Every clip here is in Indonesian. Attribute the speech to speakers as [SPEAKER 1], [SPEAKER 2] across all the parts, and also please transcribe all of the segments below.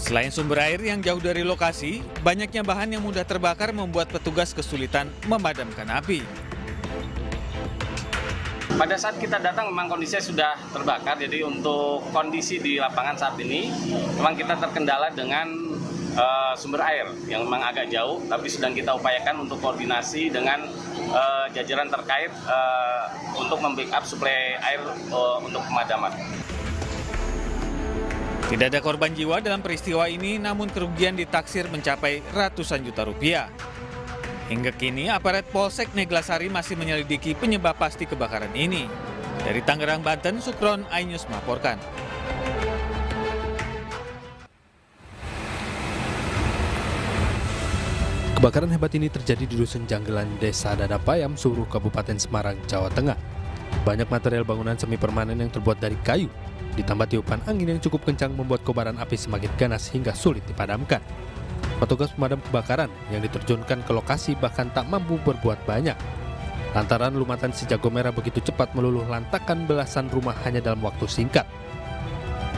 [SPEAKER 1] Selain sumber air yang jauh dari lokasi, banyaknya bahan yang mudah terbakar membuat petugas kesulitan memadamkan api.
[SPEAKER 2] Pada saat kita datang memang kondisinya sudah terbakar, jadi untuk kondisi di lapangan saat ini memang kita terkendala dengan sumber air yang memang agak jauh, tapi sedang kita upayakan untuk koordinasi dengan jajaran terkait untuk membackup suplai air untuk pemadaman.
[SPEAKER 1] Tidak ada korban jiwa dalam peristiwa ini, namun kerugian ditaksir mencapai ratusan juta rupiah. Hingga kini, aparat Polsek Neglasari masih menyelidiki penyebab pasti kebakaran ini. Dari Tangerang, Banten, Sukron, iNews melaporkan.
[SPEAKER 3] Kebakaran hebat ini terjadi di Dusun Janggelan, Desa Dadapayam, Suruh, Kabupaten Semarang, Jawa Tengah. Banyak material bangunan semi permanen yang terbuat dari kayu, ditambah tiupan angin yang cukup kencang membuat kobaran api semakin ganas hingga sulit dipadamkan. Petugas pemadam kebakaran yang diterjunkan ke lokasi bahkan tak mampu berbuat banyak. Lantaran lumatan si jago merah begitu cepat meluluh lantakan belasan rumah hanya dalam waktu singkat.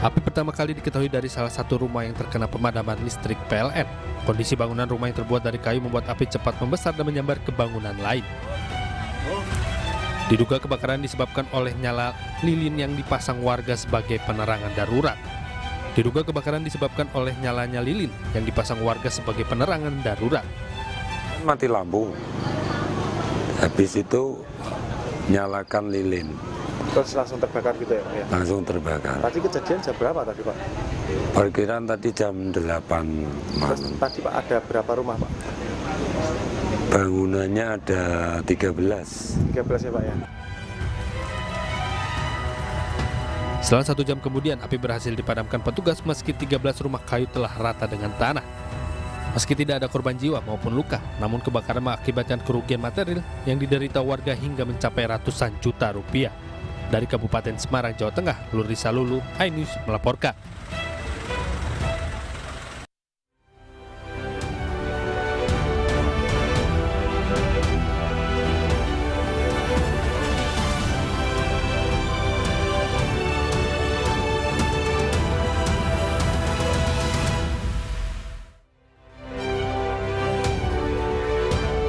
[SPEAKER 3] Api pertama kali diketahui dari salah satu rumah yang terkena pemadaman listrik PLN. Kondisi bangunan rumah yang terbuat dari kayu membuat api cepat membesar dan menyambar ke bangunan lain. Diduga kebakaran disebabkan oleh nyala lilin yang dipasang warga sebagai penerangan darurat. Diduga kebakaran disebabkan oleh nyalanya lilin yang dipasang warga sebagai penerangan darurat.
[SPEAKER 4] Mati lampu, habis itu nyalakan lilin.
[SPEAKER 5] Terus langsung terbakar gitu ya Pak? Ya?
[SPEAKER 4] Langsung terbakar.
[SPEAKER 5] Tadi kejadian jam berapa tadi Pak?
[SPEAKER 4] Perkiraan tadi jam 8 malam.
[SPEAKER 5] Terus tadi Pak ada berapa rumah Pak?
[SPEAKER 4] Bangunannya ada 13.
[SPEAKER 5] 13 ya Pak ya?
[SPEAKER 3] Setelah 1 jam kemudian, api berhasil dipadamkan petugas meski 13 rumah kayu telah rata dengan tanah. Meski tidak ada korban jiwa maupun luka, namun kebakaran mengakibatkan kerugian material yang diderita warga hingga mencapai ratusan juta rupiah. Dari Kabupaten Semarang, Jawa Tengah, Lurisa Lulu, iNews melaporkan.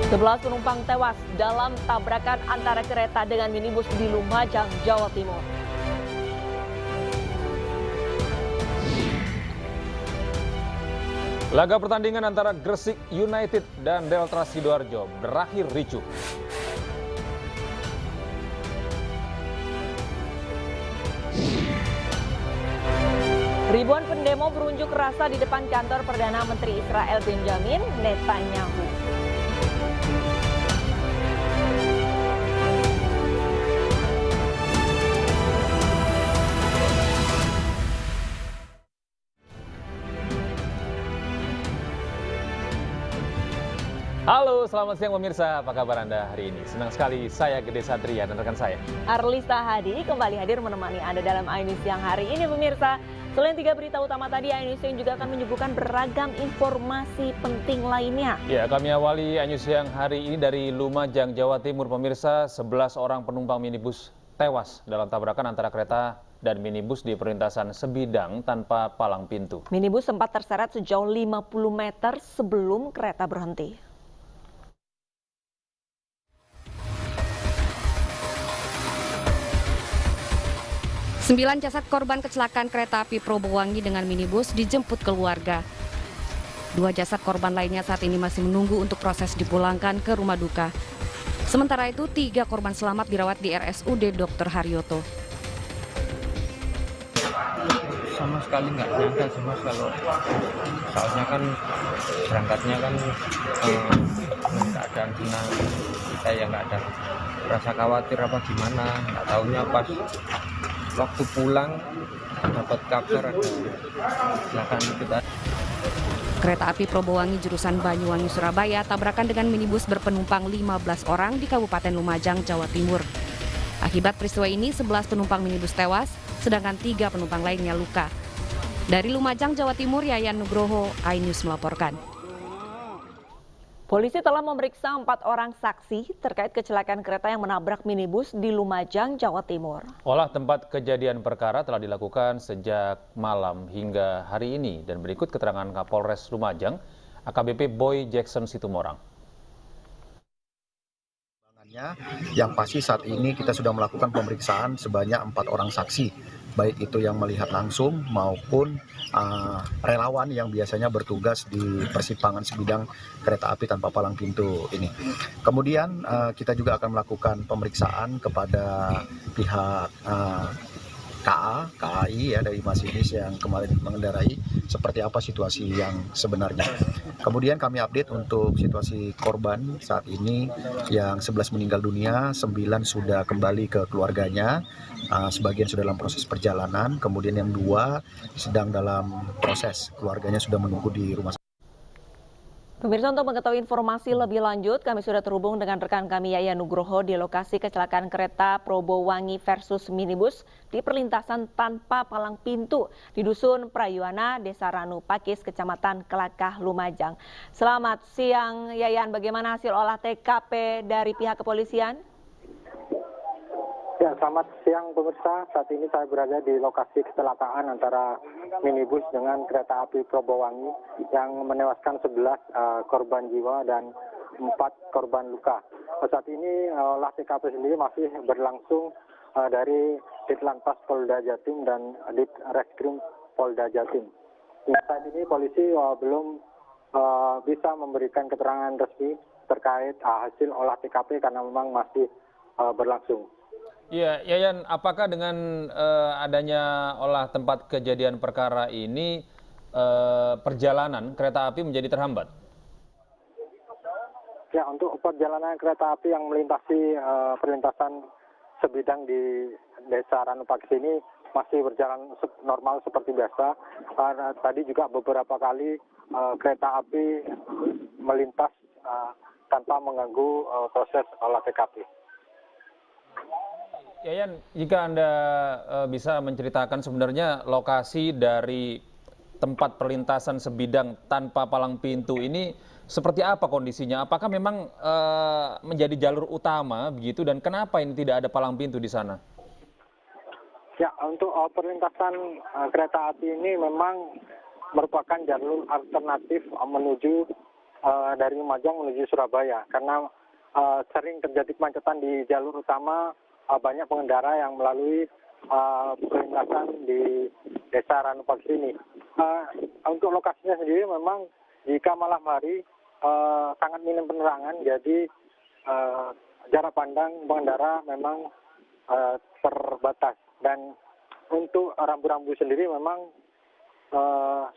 [SPEAKER 6] Sebelas penumpang tewas dalam tabrakan antara kereta dengan minibus di Lumajang, Jawa Timur.
[SPEAKER 7] Laga pertandingan antara Gresik United dan Delta Sidoarjo berakhir ricuh.
[SPEAKER 6] Ribuan pendemo berunjuk rasa di depan kantor Perdana Menteri Israel Benjamin Netanyahu.
[SPEAKER 7] Halo, selamat siang pemirsa. Apa kabar Anda hari ini? Senang sekali saya Gede Satria dan rekan saya
[SPEAKER 6] Arlista Hadi kembali hadir menemani Anda dalam iNews Siang hari ini pemirsa. Selain 3 berita utama tadi, iNews Siang juga akan menyuguhkan beragam informasi penting lainnya.
[SPEAKER 7] Ya, kami awali iNews Siang hari ini dari Lumajang, Jawa Timur pemirsa. 11 orang penumpang minibus tewas dalam tabrakan antara kereta dan minibus di perlintasan sebidang tanpa palang pintu.
[SPEAKER 6] Minibus sempat terseret sejauh 50 meter sebelum kereta berhenti.
[SPEAKER 8] 9 jasad korban kecelakaan kereta api Probowangi dengan minibus dijemput keluarga. 2 jasad korban lainnya saat ini masih menunggu untuk proses dipulangkan ke rumah duka. Sementara itu 3 korban selamat dirawat di RSUD Dr. Haryoto.
[SPEAKER 9] Sama sekali nggak nyangka sih Mas, kalau soalnya kan berangkatnya kan dalam keadaan tenang, kita ya nggak ada rasa khawatir apa gimana, nggak taunya pas waktu pulang dapat kabar ada kecelakaan itu tadi.
[SPEAKER 8] Kereta api Probowangi jurusan Banyuwangi Surabaya tabrakan dengan minibus berpenumpang 15 orang di Kabupaten Lumajang, Jawa Timur. Akibat peristiwa ini 11 penumpang minibus tewas, sedangkan 3 penumpang lainnya luka. Dari Lumajang, Jawa Timur, Yayan Nugroho, iNews melaporkan.
[SPEAKER 6] Polisi telah memeriksa 4 orang saksi terkait kecelakaan kereta yang menabrak minibus di Lumajang, Jawa Timur.
[SPEAKER 7] Olah tempat kejadian perkara telah dilakukan sejak malam hingga hari ini dan berikut keterangan Kapolres Lumajang, AKBP Boy Jackson Situmorang.
[SPEAKER 10] Yang pasti saat ini kita sudah melakukan pemeriksaan sebanyak 4 orang saksi, baik itu yang melihat langsung maupun relawan yang biasanya bertugas di persimpangan sebidang kereta api tanpa palang pintu ini. Kemudian kita juga akan melakukan pemeriksaan kepada pihak KAI ya, dari masinis yang kemarin mengendarai, seperti apa situasi yang sebenarnya. Kemudian kami update untuk situasi korban saat ini, yang 11 meninggal dunia, 9 sudah kembali ke keluarganya, sebagian sudah dalam proses perjalanan, kemudian yang 2 sedang dalam proses, keluarganya sudah menunggu di rumah sakit.
[SPEAKER 6] Pemirsa, untuk mengetahui informasi lebih lanjut, kami sudah terhubung dengan rekan kami Yayan Nugroho di lokasi kecelakaan kereta Probowangi versus minibus di perlintasan tanpa palang pintu di Dusun Prayuana, Desa Ranu Pakis, Kecamatan Kelakah, Lumajang. Selamat siang, Yayan. Bagaimana hasil olah TKP dari pihak kepolisian?
[SPEAKER 11] Ya, selamat siang pemirsa. Saat ini saya berada di lokasi kecelakaan antara minibus dengan kereta api Probowangi yang menewaskan 11 korban jiwa dan 4 korban luka. Saat ini olah TKP sendiri masih berlangsung dari Ditlantas Polda Jatim dan Ditreskrim Polda Jatim. Saat ini polisi belum bisa memberikan keterangan resmi terkait hasil olah TKP karena memang masih berlangsung.
[SPEAKER 7] Ya, Yayan, apakah dengan adanya olah tempat kejadian perkara ini perjalanan kereta api menjadi terhambat?
[SPEAKER 11] Ya, untuk perjalanan kereta api yang melintasi perlintasan sebidang di Desa Ranu Pakis ini masih berjalan normal seperti biasa. Tadi juga beberapa kali kereta api melintas tanpa mengganggu proses olah TKP.
[SPEAKER 7] Yayan, jika Anda bisa menceritakan sebenarnya lokasi dari tempat perlintasan sebidang tanpa palang pintu ini seperti apa kondisinya? Apakah memang menjadi jalur utama begitu, dan kenapa ini tidak ada palang pintu di sana?
[SPEAKER 11] Ya, untuk perlintasan kereta api ini memang merupakan jalur alternatif menuju dari Lumajang menuju Surabaya, karena sering terjadi kemacetan di jalur utama. Banyak pengendara yang melalui perlintasan di Desa Ranu Pakis ini. Untuk lokasinya sendiri memang jika malam hari sangat minim penerangan, jadi jarak pandang pengendara memang terbatas. Dan untuk rambu-rambu sendiri memang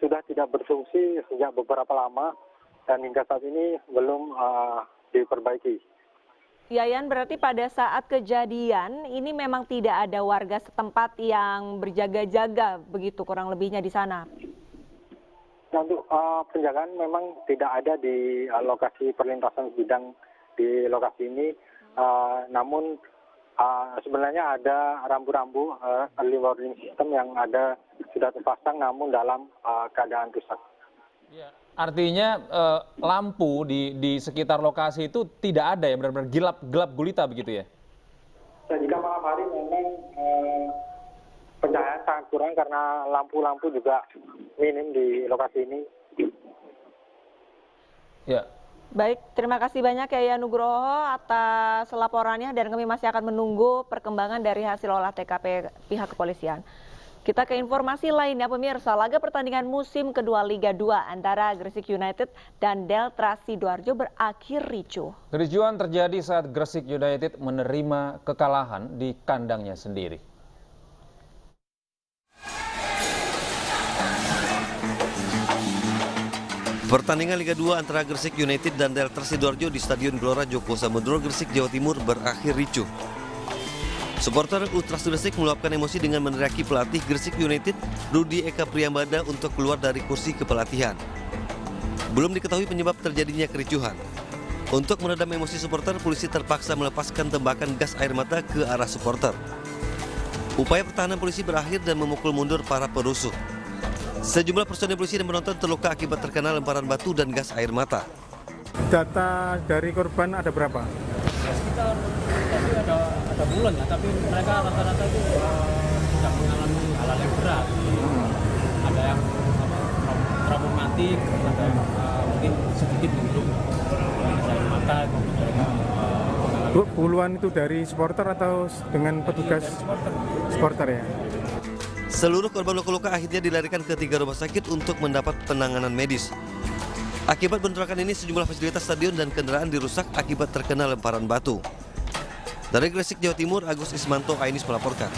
[SPEAKER 11] sudah tidak berfungsi sejak beberapa lama dan hingga saat ini belum diperbaiki.
[SPEAKER 6] Yayan, berarti pada saat kejadian ini memang tidak ada warga setempat yang berjaga-jaga begitu kurang lebihnya di sana?
[SPEAKER 11] Nah, untuk penjagaan memang tidak ada di lokasi perlintasan sebidang di lokasi ini, namun sebenarnya ada rambu-rambu early warning system yang ada sudah terpasang namun dalam keadaan rusak. Ya.
[SPEAKER 7] Artinya lampu di sekitar lokasi itu tidak ada ya, benar-benar gelap gulita begitu ya?
[SPEAKER 11] Dan jika malam hari memang pencahayaan sangat kurang karena lampu-lampu juga minim di lokasi ini.
[SPEAKER 7] Ya.
[SPEAKER 6] Baik, terima kasih banyak Yayan Nugroho atas laporannya dan kami masih akan menunggu perkembangan dari hasil olah TKP pihak kepolisian. Kita ke informasi lainnya pemirsa, laga pertandingan musim kedua Liga 2 antara Gresik United dan Delta Sidoarjo berakhir ricuh.
[SPEAKER 7] Kericuhan terjadi saat Gresik United menerima kekalahan di kandangnya sendiri.
[SPEAKER 12] Pertandingan Liga 2 antara Gresik United dan Delta Sidoarjo di Stadion Gelora Joko Samudro, Gresik, Jawa Timur berakhir ricuh. Supporter Ultras Gresik meluapkan emosi dengan meneriaki pelatih Gresik United, Rudi Eka Priyambada, untuk keluar dari kursi kepelatihan. Belum diketahui penyebab terjadinya kericuhan. Untuk meredam emosi supporter, polisi terpaksa melepaskan tembakan gas air mata ke arah supporter. Upaya pertahanan polisi berakhir dan memukul mundur para perusuh. Sejumlah personel polisi dan penonton terluka akibat terkena lemparan batu dan gas air mata.
[SPEAKER 5] Data dari korban ada berapa?
[SPEAKER 13] Sekitar tapi ada bulan ya, tapi mereka rata-rata itu tidak mengalami hal-hal yang berat. Ada yang traumatik, ada yang mungkin sedikit belum saya mata.
[SPEAKER 5] Puluhan itu dari supporter atau dengan petugas supporter ya?
[SPEAKER 12] Seluruh korban luka-luka akhirnya dilarikan ke 3 rumah sakit untuk mendapat penanganan medis. Akibat bentrokan ini sejumlah fasilitas stadion dan kendaraan dirusak akibat terkena lemparan batu. Dari Gresik, Jawa Timur, Agus Ismanto, Ainis melaporkan.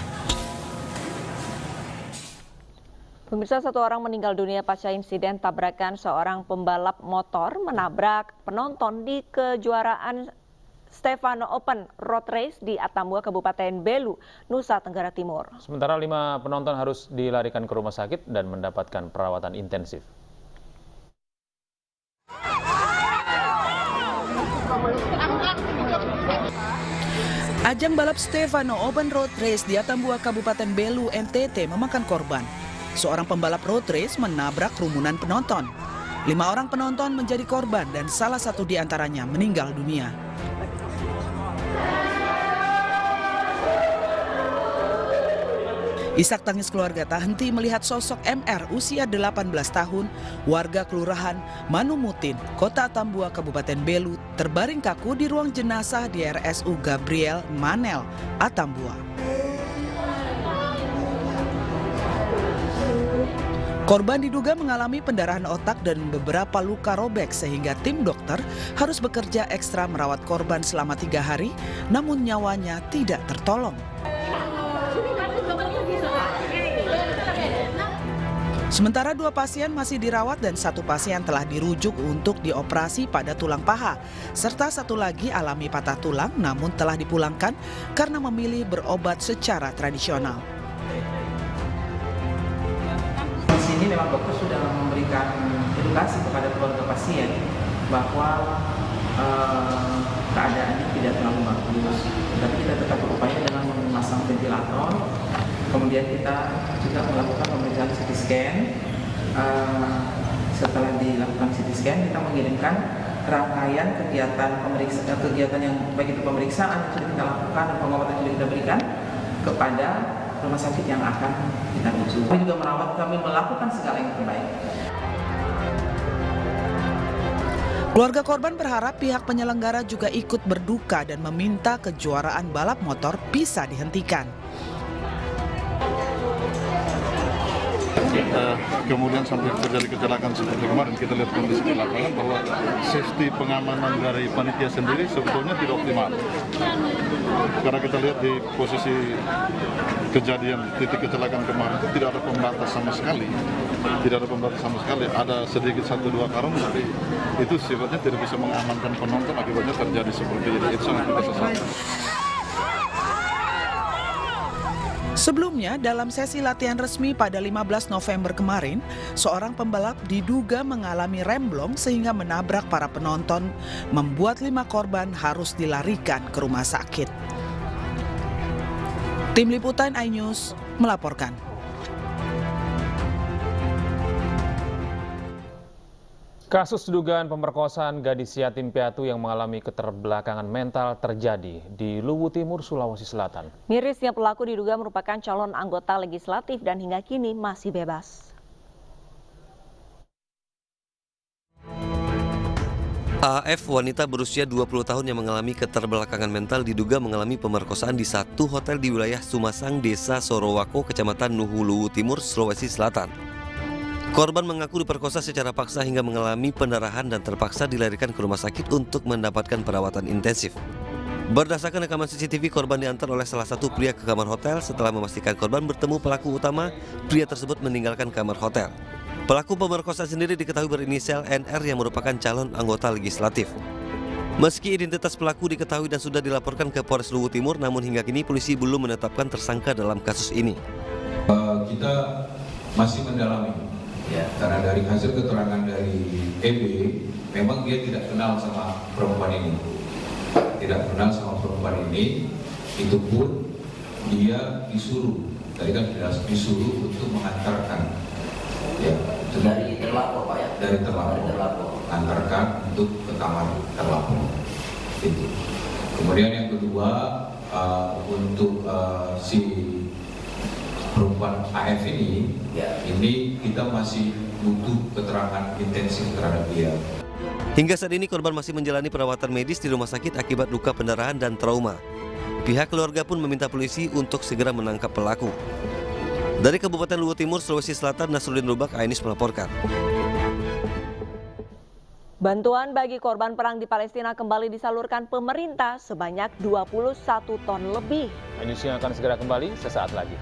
[SPEAKER 6] Pemirsa, 1 orang meninggal dunia pasca insiden tabrakan seorang pembalap motor menabrak penonton di kejuaraan Stefano Open Road Race di Atambua, Kabupaten Belu, Nusa Tenggara Timur.
[SPEAKER 7] Sementara 5 penonton harus dilarikan ke rumah sakit dan mendapatkan perawatan intensif.
[SPEAKER 14] Ajang balap Stefano Open Road Race di Atambua, Kabupaten Belu, NTT memakan korban. Seorang pembalap road race menabrak kerumunan penonton. 5 orang penonton menjadi korban dan salah satu di antaranya meninggal dunia. Isak tangis keluarga tak henti melihat sosok MR usia 18 tahun, warga Kelurahan Manumutin, Kota Atambua, Kabupaten Belu, terbaring kaku di ruang jenazah di RSU Gabriel Manel, Atambua. Korban diduga mengalami pendarahan otak dan beberapa luka robek sehingga tim dokter harus bekerja ekstra merawat korban selama 3 hari, namun nyawanya tidak tertolong. Sementara 2 pasien masih dirawat dan 1 pasien telah dirujuk untuk dioperasi pada tulang paha, serta 1 lagi alami patah tulang namun telah dipulangkan karena memilih berobat secara tradisional.
[SPEAKER 15] Di sini memang dokter sudah memberikan edukasi kepada keluarga pasien bahwa keadaannya tidak terlalu bagus, tapi kita tetap berupaya dengan memasang ventilator. Kemudian kita juga melakukan pemeriksaan CT scan. Setelah dilakukan CT scan, kita mengirimkan rangkaian kegiatan yang baik itu pemeriksaan yang sudah kita lakukan dan pengobatan yang sudah kita berikan kepada rumah sakit yang akan kita rujuk. Kami juga merawat, kami melakukan segala yang terbaik.
[SPEAKER 14] Keluarga korban berharap pihak penyelenggara juga ikut berduka dan meminta kejuaraan balap motor bisa dihentikan.
[SPEAKER 16] Kemudian sampai terjadi kecelakaan seperti kemarin, kita lihat kondisi di lapangan bahwa safety pengamanan dari panitia sendiri sebetulnya tidak optimal. Karena kita lihat di posisi kejadian titik kecelakaan kemarin itu tidak ada pembatas sama sekali. Tidak ada pembatas sama sekali. Ada sedikit 1-2 karung, tapi itu sifatnya tidak bisa mengamankan penonton, akibatnya terjadi seperti ini. Itu sangat kita sesalkan.
[SPEAKER 14] Sebelumnya, dalam sesi latihan resmi pada 15 November kemarin, seorang pembalap diduga mengalami remblong sehingga menabrak para penonton, membuat 5 korban harus dilarikan ke rumah sakit. Tim Liputan iNews melaporkan.
[SPEAKER 7] Kasus dugaan pemerkosaan gadis yatim piatu yang mengalami keterbelakangan mental terjadi di Luwu Timur, Sulawesi Selatan.
[SPEAKER 6] Mirisnya pelaku diduga merupakan calon anggota legislatif dan hingga kini masih bebas.
[SPEAKER 12] AF, wanita berusia 20 tahun yang mengalami keterbelakangan mental diduga mengalami pemerkosaan di satu hotel di wilayah Sumasang, Desa Sorowako, Kecamatan Nuhu, Luwu Timur, Sulawesi Selatan. Korban mengaku diperkosa secara paksa hingga mengalami pendarahan dan terpaksa dilarikan ke rumah sakit untuk mendapatkan perawatan intensif. Berdasarkan rekaman CCTV, korban diantar oleh salah satu pria ke kamar hotel. Setelah memastikan korban bertemu pelaku utama, pria tersebut meninggalkan kamar hotel. Pelaku pemerkosaan sendiri diketahui berinisial NR yang merupakan calon anggota legislatif. Meski identitas pelaku diketahui dan sudah dilaporkan ke Polres Luwu Timur, namun hingga kini polisi belum menetapkan tersangka dalam kasus ini.
[SPEAKER 17] Kita masih mendalami. Ya, karena dari hasil keterangan dari EB, memang dia tidak kenal sama perempuan ini. Tidak kenal sama perempuan ini, itu pun dia disuruh, tadi kan disuruh untuk mengantarkan. Ya, dari terlapor Pak ya? Dari terlapor. antarkan untuk ke kamar terlapor. Itu. Kemudian yang kedua, untuk si perempuan AF ini kita masih butuh keterangan intensif terhadap dia.
[SPEAKER 12] Hingga saat ini korban masih menjalani perawatan medis di rumah sakit akibat luka pendarahan dan trauma. Pihak keluarga pun meminta polisi untuk segera menangkap pelaku. Dari Kabupaten Luwu Timur, Sulawesi Selatan, Nasruddin Rubak, Ainis melaporkan.
[SPEAKER 6] Bantuan bagi korban perang di Palestina kembali disalurkan pemerintah sebanyak 21 ton lebih.
[SPEAKER 7] News yang akan segera kembali sesaat lagi.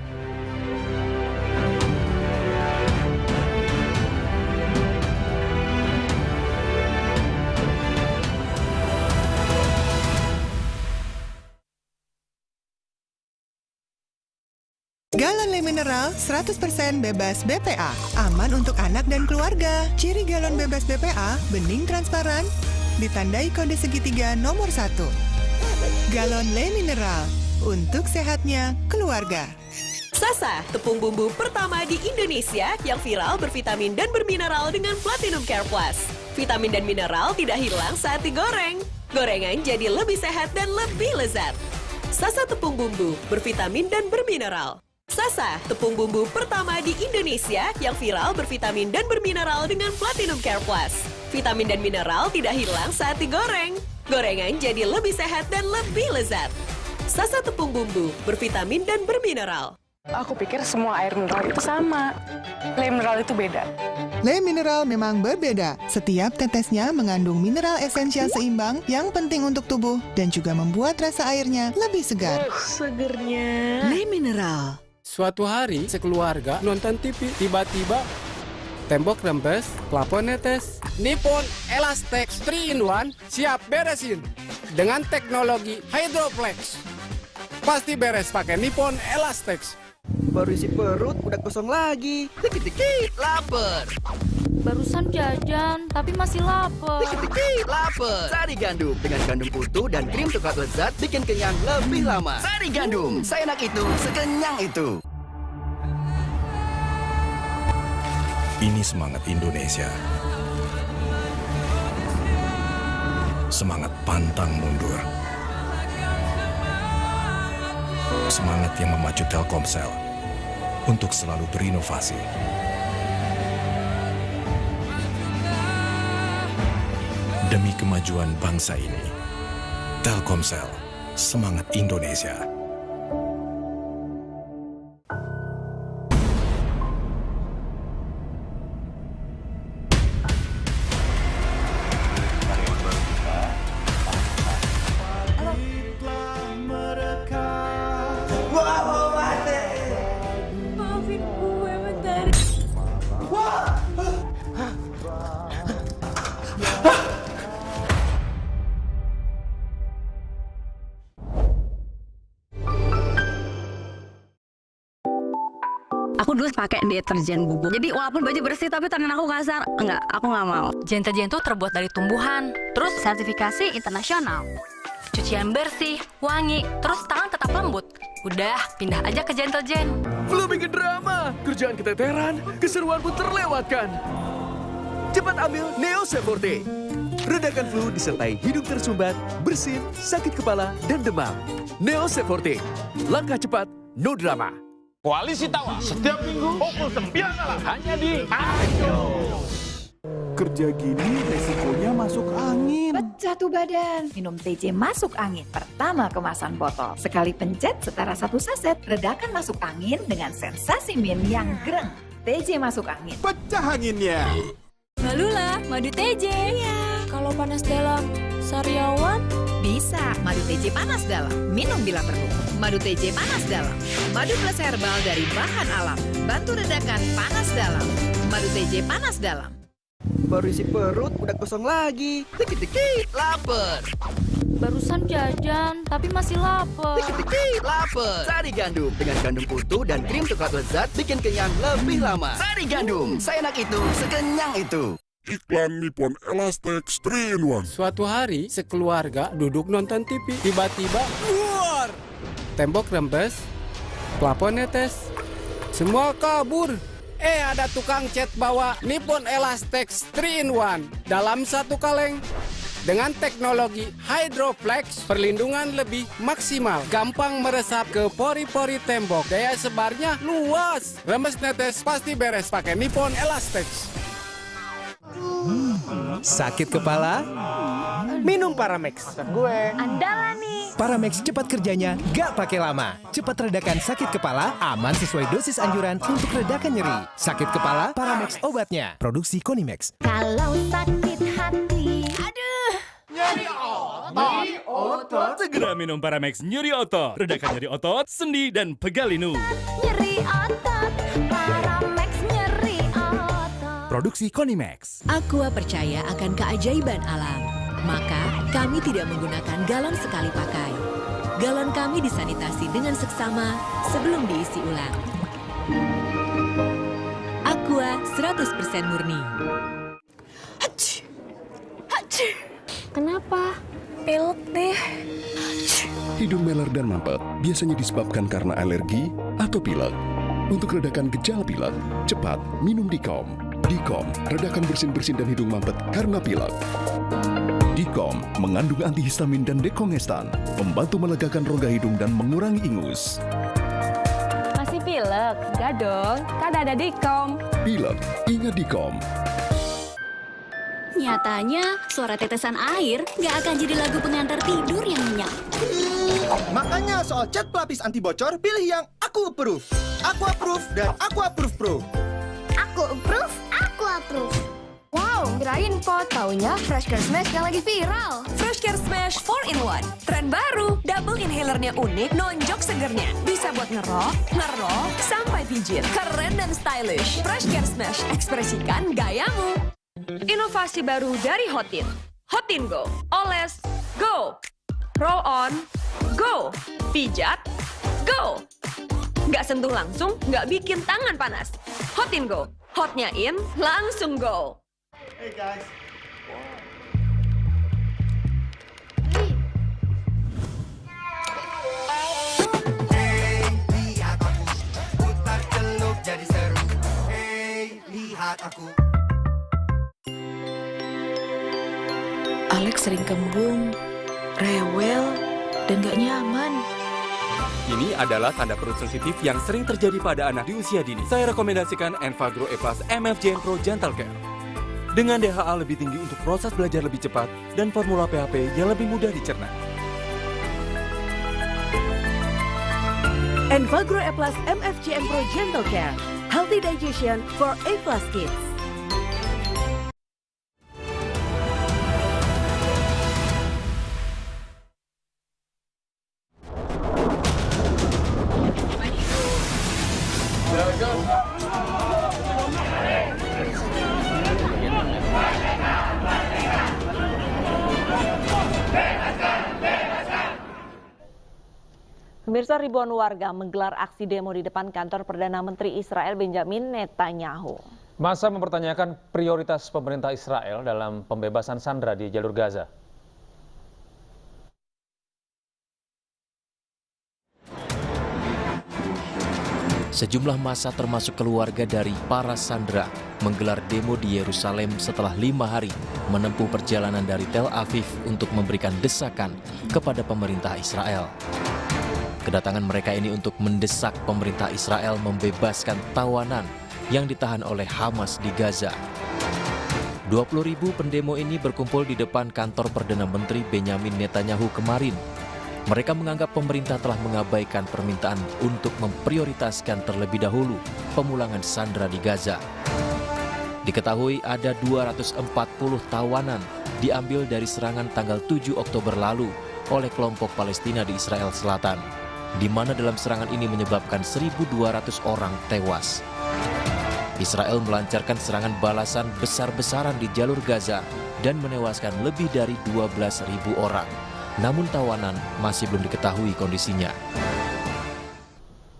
[SPEAKER 18] Galon Le Mineral 100% bebas BPA, aman untuk anak dan keluarga. Ciri galon bebas BPA, bening transparan, ditandai kode segitiga nomor 1. Galon Le Mineral, untuk sehatnya keluarga.
[SPEAKER 19] Sasa, tepung bumbu pertama di Indonesia yang viral bervitamin dan bermineral dengan Platinum Care Plus. Vitamin dan mineral tidak hilang saat digoreng. Gorengan jadi lebih sehat dan lebih lezat. Sasa tepung bumbu bervitamin dan bermineral. Sasa, tepung bumbu pertama di Indonesia yang viral bervitamin dan bermineral dengan Platinum Care Plus. Vitamin dan mineral tidak hilang saat digoreng. Gorengan jadi lebih sehat dan lebih lezat. Sasa tepung bumbu bervitamin dan bermineral.
[SPEAKER 20] Aku pikir semua air mineral itu sama. Le Mineral itu beda.
[SPEAKER 18] Le Mineral memang berbeda. Setiap tetesnya mengandung mineral esensial seimbang yang penting untuk tubuh dan juga membuat rasa airnya lebih segar.
[SPEAKER 20] Segernya.
[SPEAKER 18] Le Mineral.
[SPEAKER 21] Suatu hari, sekeluarga nonton TV, tiba-tiba tembok rembes, plafon netes. Nippon Elastex 3-in-1 siap beresin dengan teknologi Hydroplex. Pasti beres pakai Nippon Elastex.
[SPEAKER 22] Baru isi perut, udah kosong lagi. Dikit-dikit, lapar.
[SPEAKER 23] Barusan jajan, tapi masih lapar.
[SPEAKER 22] Dikit-dikit, lapar. Sari Gandum dengan gandum utuh dan krim coklat lezat bikin kenyang lebih lama. Sari Gandum, seenak itu, sekenyang itu.
[SPEAKER 24] Ini semangat Indonesia. Semangat pantang mundur. Semangat yang memacu Telkomsel untuk selalu berinovasi. Demi kemajuan bangsa ini, Telkomsel, semangat Indonesia.
[SPEAKER 8] Aku dulu pakai deterjen bubuk. Jadi walaupun baju bersih tapi tangan aku kasar. Enggak, aku nggak mau.
[SPEAKER 23] Deterjen itu terbuat dari tumbuhan, terus sertifikasi internasional. Cucian bersih, wangi, terus tangan tetap lembut. Udah, pindah aja ke Gentle-Gen.
[SPEAKER 22] Belum bikin drama, kerjaan keteteran, keseruan pun terlewatkan. Cepat ambil Neosep Forte. Redakan flu disertai hidung tersumbat, bersin, sakit kepala, dan demam. Neosep Forte, langkah cepat, no drama.
[SPEAKER 25] Koalisi Tawa setiap minggu pukul 9 malam hanya di Ayo.
[SPEAKER 26] Kerja gini resikonya masuk angin.
[SPEAKER 27] Pecah tuh badan. Minum TJ masuk angin. Pertama kemasan botol. Sekali pencet setara 1 saset. Redakan masuk angin dengan sensasi min yang greng. TJ masuk angin.
[SPEAKER 26] Pecah anginnya.
[SPEAKER 23] Malula, madu TJ. Iya. Kalau panas dalam, sariawan
[SPEAKER 27] bisa. Madu TJ panas dalam. Minum bila perlu. Madu TJ panas dalam. Madu plus herbal dari bahan alam. Bantu redakan panas dalam. Madu TJ panas dalam.
[SPEAKER 22] Baru isi perut, udah kosong lagi. Dikit-dikit, lapar.
[SPEAKER 23] Barusan jajan, tapi masih lapar.
[SPEAKER 22] Dikit-dikit, lapar. Sari Gandum dengan gandum utuh dan krim coklat lezat bikin kenyang lebih lama. Sari Gandum, seenak itu, sekenyang itu.
[SPEAKER 24] Iklan Nippon Elastex 3-in-1.
[SPEAKER 21] Suatu hari, sekeluarga duduk nonton TV, tiba-tiba luar. Tembok rembes, plafon netes, semua kabur. Ada tukang cat bawa Nippon Elastex 3-in-1 dalam satu kaleng. Dengan teknologi Hydroflex, perlindungan lebih maksimal, gampang meresap ke pori-pori tembok, daya sebarnya luas. Remes netes pasti beres pakai Nippon Elastex.
[SPEAKER 1] Sakit kepala? Minum Paramex.
[SPEAKER 23] Andalan nih.
[SPEAKER 1] Paramex cepat kerjanya, gak pakai lama. Cepat redakan sakit kepala, aman sesuai dosis anjuran untuk redakan nyeri. Sakit kepala, Paramex obatnya. Produksi Konimex.
[SPEAKER 23] Kalau sakit hati, aduh,
[SPEAKER 22] Nyeri otot. Segera minum Paramex nyeri otot. Redakan nyeri otot, sendi, dan pegal linu.
[SPEAKER 23] nyeri otot, Paramex nyeri otot.
[SPEAKER 1] Produksi Konimex.
[SPEAKER 19] Aqua percaya akan keajaiban alam. Maka kami tidak menggunakan galon sekali pakai. Galon kami disanitasi dengan seksama sebelum diisi ulang. Aqua 100% murni.
[SPEAKER 23] Kenapa? Pilek deh.
[SPEAKER 24] Hidung meler dan mampet biasanya disebabkan karena alergi atau pilek. Untuk redakan gejala pilek, cepat minum Dikom. Dikom, redakan bersin-bersin dan hidung mampet karena pilek. Dikom mengandung antihistamin dan dekongestan, membantu melegakan rongga hidung dan mengurangi ingus.
[SPEAKER 20] Masih pilek? Enggak dong, kan ada Dikom.
[SPEAKER 24] Pilek, ingat Dikom.
[SPEAKER 23] Nyatanya, suara tetesan air nggak akan jadi lagu pengantar tidur yang nyenyak.
[SPEAKER 1] Makanya soal cat pelapis anti bocor, pilih yang Aku Approve. Aku Approve dan Aku Approve Pro.
[SPEAKER 23] Aku approve, aku approve.
[SPEAKER 20] Wow, kirain po, taunya Fresh Care Smash yang lagi viral.
[SPEAKER 19] Fresh Care Smash 4-in-1. Tren baru, double inhalernya unik, nonjok segernya. Bisa buat ngerok, sampai pijit. Keren dan stylish. Fresh Care Smash, ekspresikan gayamu. Inovasi baru dari Hotin. Hotin Go. Oles, go. Roll on, go. Pijat, go. Nggak sentuh langsung, nggak bikin tangan panas. Hotin Go. Hotnya in, langsung go.
[SPEAKER 1] Hey guys.
[SPEAKER 2] Hey, lihat aku. Putar celup jadi seru. Hey, lihat aku.
[SPEAKER 3] Alex sering kembung, rewel, dan gak nyaman.
[SPEAKER 4] Ini adalah tanda perut sensitif yang sering terjadi pada anak di usia dini. Saya rekomendasikan Enfagro E+ MFJN Pro Gentle Care. Dengan DHA lebih tinggi untuk proses belajar lebih cepat dan formula PHP yang lebih mudah dicerna.
[SPEAKER 9] Enfagro E+ MFJN Pro Gentle Care. Healthy digestion for A+ kids.
[SPEAKER 6] Pemirsa, ribuan warga menggelar aksi demo di depan kantor Perdana Menteri Israel Benjamin Netanyahu.
[SPEAKER 7] Massa mempertanyakan prioritas pemerintah Israel dalam pembebasan sandera di jalur Gaza.
[SPEAKER 10] Sejumlah massa termasuk keluarga dari para sandera menggelar demo di Yerusalem setelah 5 hari menempuh perjalanan dari Tel Aviv untuk memberikan desakan kepada pemerintah Israel. Kedatangan mereka ini untuk mendesak pemerintah Israel membebaskan tawanan yang ditahan oleh Hamas di Gaza. 20.000 pendemo ini berkumpul di depan kantor Perdana Menteri Benjamin Netanyahu kemarin. Mereka menganggap pemerintah telah mengabaikan permintaan untuk memprioritaskan terlebih dahulu pemulangan sandera di Gaza. Diketahui ada 240 tawanan diambil dari serangan tanggal 7 Oktober lalu oleh kelompok Palestina di Israel Selatan, di mana dalam serangan ini menyebabkan 1.200 orang tewas. Israel melancarkan serangan balasan besar-besaran di jalur Gaza dan menewaskan lebih dari 12.000 orang. Namun tawanan masih belum diketahui kondisinya.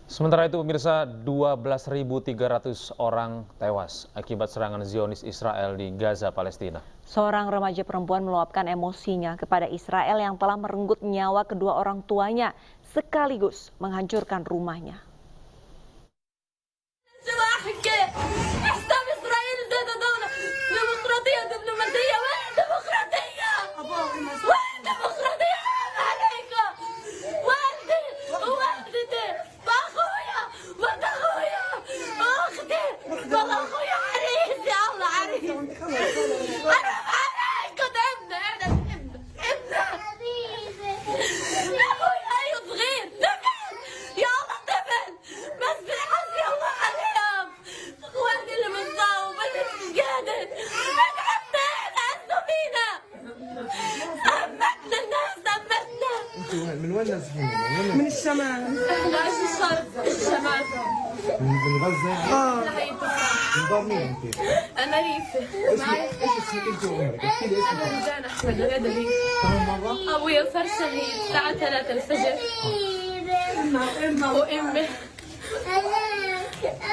[SPEAKER 7] Sementara itu pemirsa, 12.300 orang tewas akibat serangan Zionis Israel di Gaza, Palestina.
[SPEAKER 6] Seorang remaja perempuan meluapkan emosinya kepada Israel yang telah merenggut nyawa kedua orang tuanya sekaligus menghancurkan rumahnya.
[SPEAKER 5] من وين نازلين؟ من الشمال. لا الشمال. من غزة؟ من دار مين انت؟ انا ريفة. ايش اسمك انت وعمرك؟ احكي لي اسمك. انا رجال احمد غدا ريفة. كمان مرة؟ ابويا صار شهيد الساعة 3 الفجر. وامي.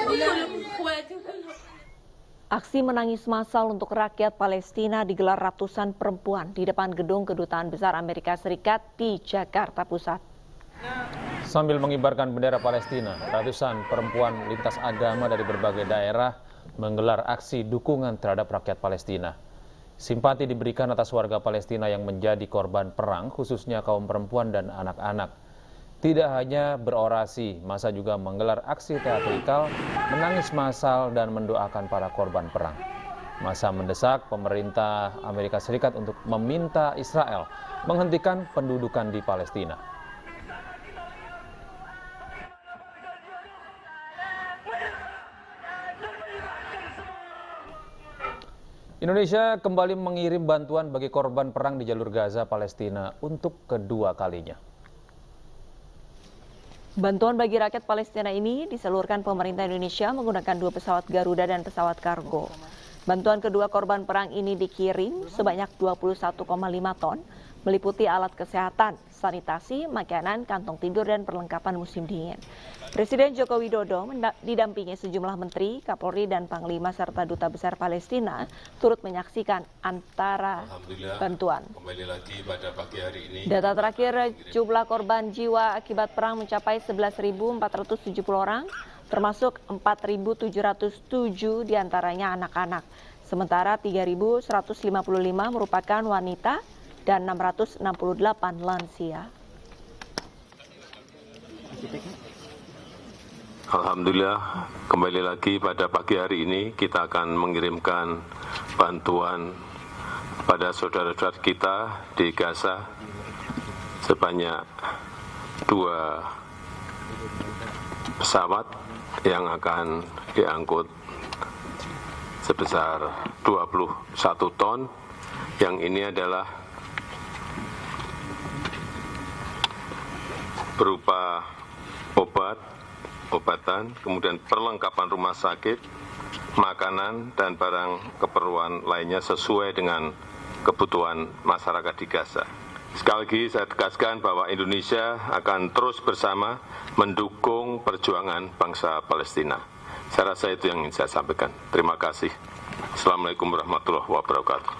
[SPEAKER 5] وكلهم اخواتي وكلهم.
[SPEAKER 6] Aksi menangis massal untuk rakyat Palestina digelar ratusan perempuan di depan gedung Kedutaan Besar Amerika Serikat di Jakarta Pusat.
[SPEAKER 7] Sambil mengibarkan bendera Palestina, ratusan perempuan lintas agama dari berbagai daerah menggelar aksi dukungan terhadap rakyat Palestina. Simpati diberikan atas warga Palestina yang menjadi korban perang, khususnya kaum perempuan dan anak-anak. Tidak hanya berorasi, massa juga menggelar aksi teatrikal, menangis massal dan mendoakan para korban perang. Massa mendesak pemerintah Amerika Serikat untuk meminta Israel menghentikan pendudukan di Palestina. Indonesia kembali mengirim bantuan bagi korban perang di jalur Gaza, Palestina untuk kedua kalinya.
[SPEAKER 6] Bantuan bagi rakyat Palestina ini disalurkan pemerintah Indonesia menggunakan 2 pesawat Garuda dan pesawat kargo. Bantuan kedua korban perang ini dikirim sebanyak 21,5 ton, meliputi alat kesehatan, sanitasi, makanan, kantong tidur, dan perlengkapan musim dingin. Presiden Joko Widodo didampingi sejumlah menteri, Kapolri, dan Panglima serta Duta Besar Palestina turut menyaksikan antara bantuan.
[SPEAKER 11] Kembali lagi pada pagi hari ini.
[SPEAKER 6] Data terakhir jumlah korban jiwa akibat perang mencapai 11.470 orang, termasuk 4.707 diantaranya anak-anak. Sementara 3.155 merupakan wanita dan 668 lansia.
[SPEAKER 11] Alhamdulillah, kembali lagi pada pagi hari ini kita akan mengirimkan bantuan pada saudara-saudara kita di Gaza sebanyak 2 pesawat yang akan diangkut sebesar 21 ton. Yang ini adalah berupa obatan, kemudian perlengkapan rumah sakit, makanan, dan barang keperluan lainnya sesuai dengan kebutuhan masyarakat di Gaza. Sekali lagi saya tegaskan bahwa Indonesia akan terus bersama mendukung perjuangan bangsa Palestina. Saya rasa itu yang ingin saya sampaikan. Terima kasih. Assalamualaikum warahmatullahi wabarakatuh.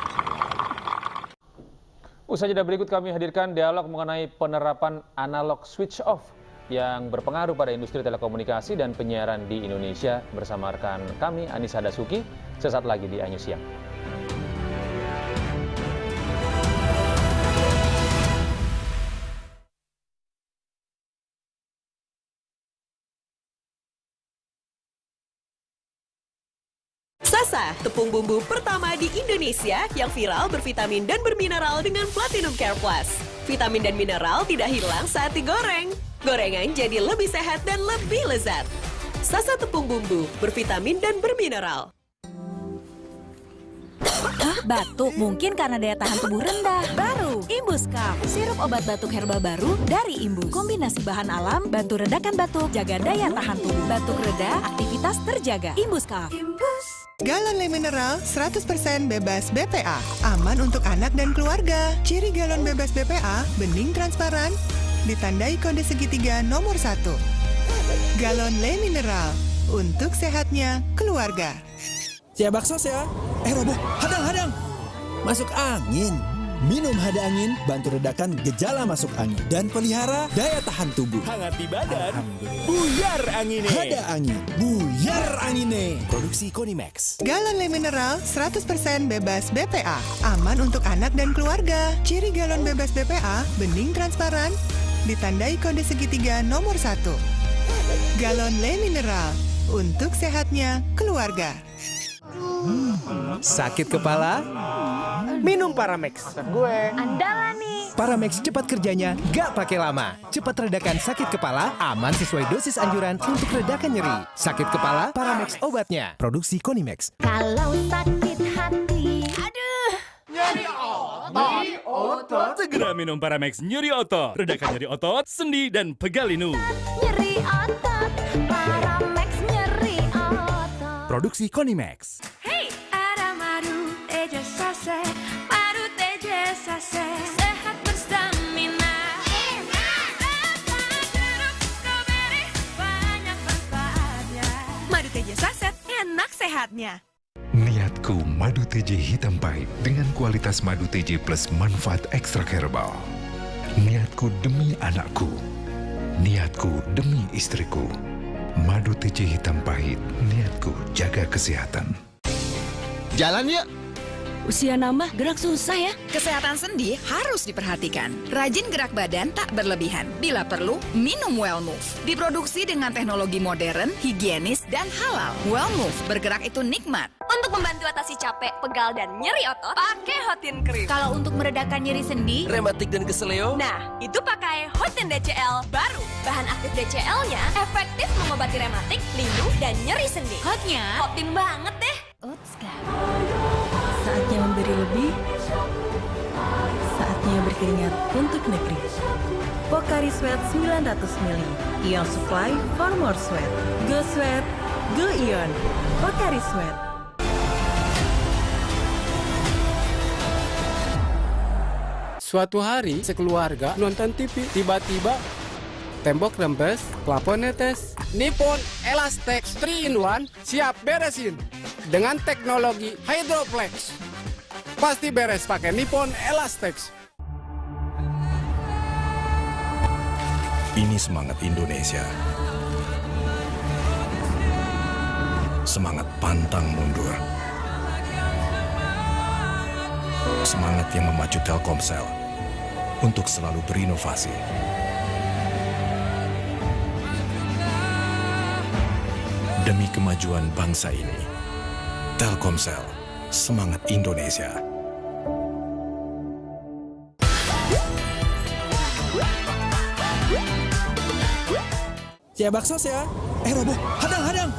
[SPEAKER 7] Usai jeda berikut kami hadirkan dialog mengenai penerapan analog switch off yang berpengaruh pada industri telekomunikasi dan penyiaran di Indonesia bersama rekan kami Anissa Dasuki sesaat lagi di iNews Siang.
[SPEAKER 19] Sasa, tepung bumbu pertama di Indonesia yang viral bervitamin dan bermineral dengan Platinum Care Plus. Vitamin dan mineral tidak hilang saat digoreng. Gorengan jadi lebih sehat dan lebih lezat. Sasa tepung bumbu bervitamin dan bermineral.
[SPEAKER 13] Hah, batuk? Mungkin karena daya tahan tubuh rendah. Baru, Imbus Cough, sirup obat batuk herbal baru dari Imbus. Kombinasi bahan alam, bantu redakan batuk, jaga daya tahan tubuh. Batuk reda, aktivitas terjaga. Imbus Cough.
[SPEAKER 18] Galon Le Mineral 100% bebas BPA. Aman untuk anak dan keluarga. Ciri galon bebas BPA, bening transparan, ditandai kode segitiga nomor 1. Galon Le Mineral, untuk sehatnya keluarga.
[SPEAKER 14] Siap bakso ya. Robo, hadang. Masuk angin. Minum Hada Angin, bantu redakan gejala masuk angin dan pelihara daya tahan tubuh.
[SPEAKER 22] Hangat di badan, buyar angine.
[SPEAKER 14] Hada Angin, buyar angine.
[SPEAKER 1] Produksi Konimax.
[SPEAKER 18] Galon Le Mineral 100% bebas BPA. Aman untuk anak dan keluarga. Ciri galon bebas BPA, bening transparan, ditandai kode segitiga nomor 1. Galon Le Mineral, untuk sehatnya keluarga.
[SPEAKER 1] Sakit kepala? Minum Paramex.
[SPEAKER 20] Andalan nih.
[SPEAKER 1] Paramex cepat kerjanya, gak pakai lama. Cepat redakan sakit kepala, aman sesuai dosis anjuran untuk redakan nyeri. Sakit kepala, Paramex obatnya. Produksi Konimex.
[SPEAKER 8] Kalau sakit hati,
[SPEAKER 12] aduh, nyeri otot. Segera minum Paramex nyeri otot. Redakan nyeri otot, sendi, dan pegal linu.
[SPEAKER 8] nyeri otot, Paramex nyeri otot.
[SPEAKER 12] Produksi Konimex.
[SPEAKER 8] Hey, ada madu teja sase, madu teja sase, sehat berstamina. Banyak manfaatnya.
[SPEAKER 19] Madu TJ Saset, enak sehatnya.
[SPEAKER 15] Niatku madu TJ hitam pahit dengan kualitas madu TJ plus manfaat ekstrak herbal. Niatku demi anakku. Niatku demi istriku. Madu TJ hitam pahit, niatku jaga kesehatan.
[SPEAKER 14] Jalan yuk.
[SPEAKER 13] Usia nambah, gerak susah ya.
[SPEAKER 27] Kesehatan sendi harus diperhatikan. Rajin gerak badan tak berlebihan. Bila perlu, minum Wellmove. Diproduksi dengan teknologi modern, higienis, dan halal. Wellmove, bergerak itu nikmat.
[SPEAKER 19] Untuk membantu atasi capek, pegal, dan nyeri otot, pakai Hotin Cream.
[SPEAKER 13] Kalau untuk meredakan nyeri sendi,
[SPEAKER 16] rematik dan keseleo,
[SPEAKER 19] nah, itu pakai Hotin DCL baru. Bahan aktif DCL-nya efektif mengobati rematik, linu, dan nyeri sendi.
[SPEAKER 13] hotnya
[SPEAKER 19] Hotin banget deh.
[SPEAKER 3] Saatnya memberi lebih, saatnya berkeringat untuk negeri. Pocari Sweat 900 ml, Ion Supply for more sweat. Go Sweat, Go Ion. Pocari Sweat.
[SPEAKER 21] Suatu hari, sekeluarga nonton TV. Tiba-tiba, tembok rembes, plafon netes. Nippon Elastex 3-in-1 siap beresin. Dengan teknologi Hydroplex. Pasti beres pakai Nippon Elastex.
[SPEAKER 15] Ini semangat Indonesia. Semangat pantang mundur. Semangat yang memacu Telkomsel untuk selalu berinovasi. Demi kemajuan bangsa ini, Telkomsel, semangat Indonesia.
[SPEAKER 14] Siap bakso ya. Robo, hadang.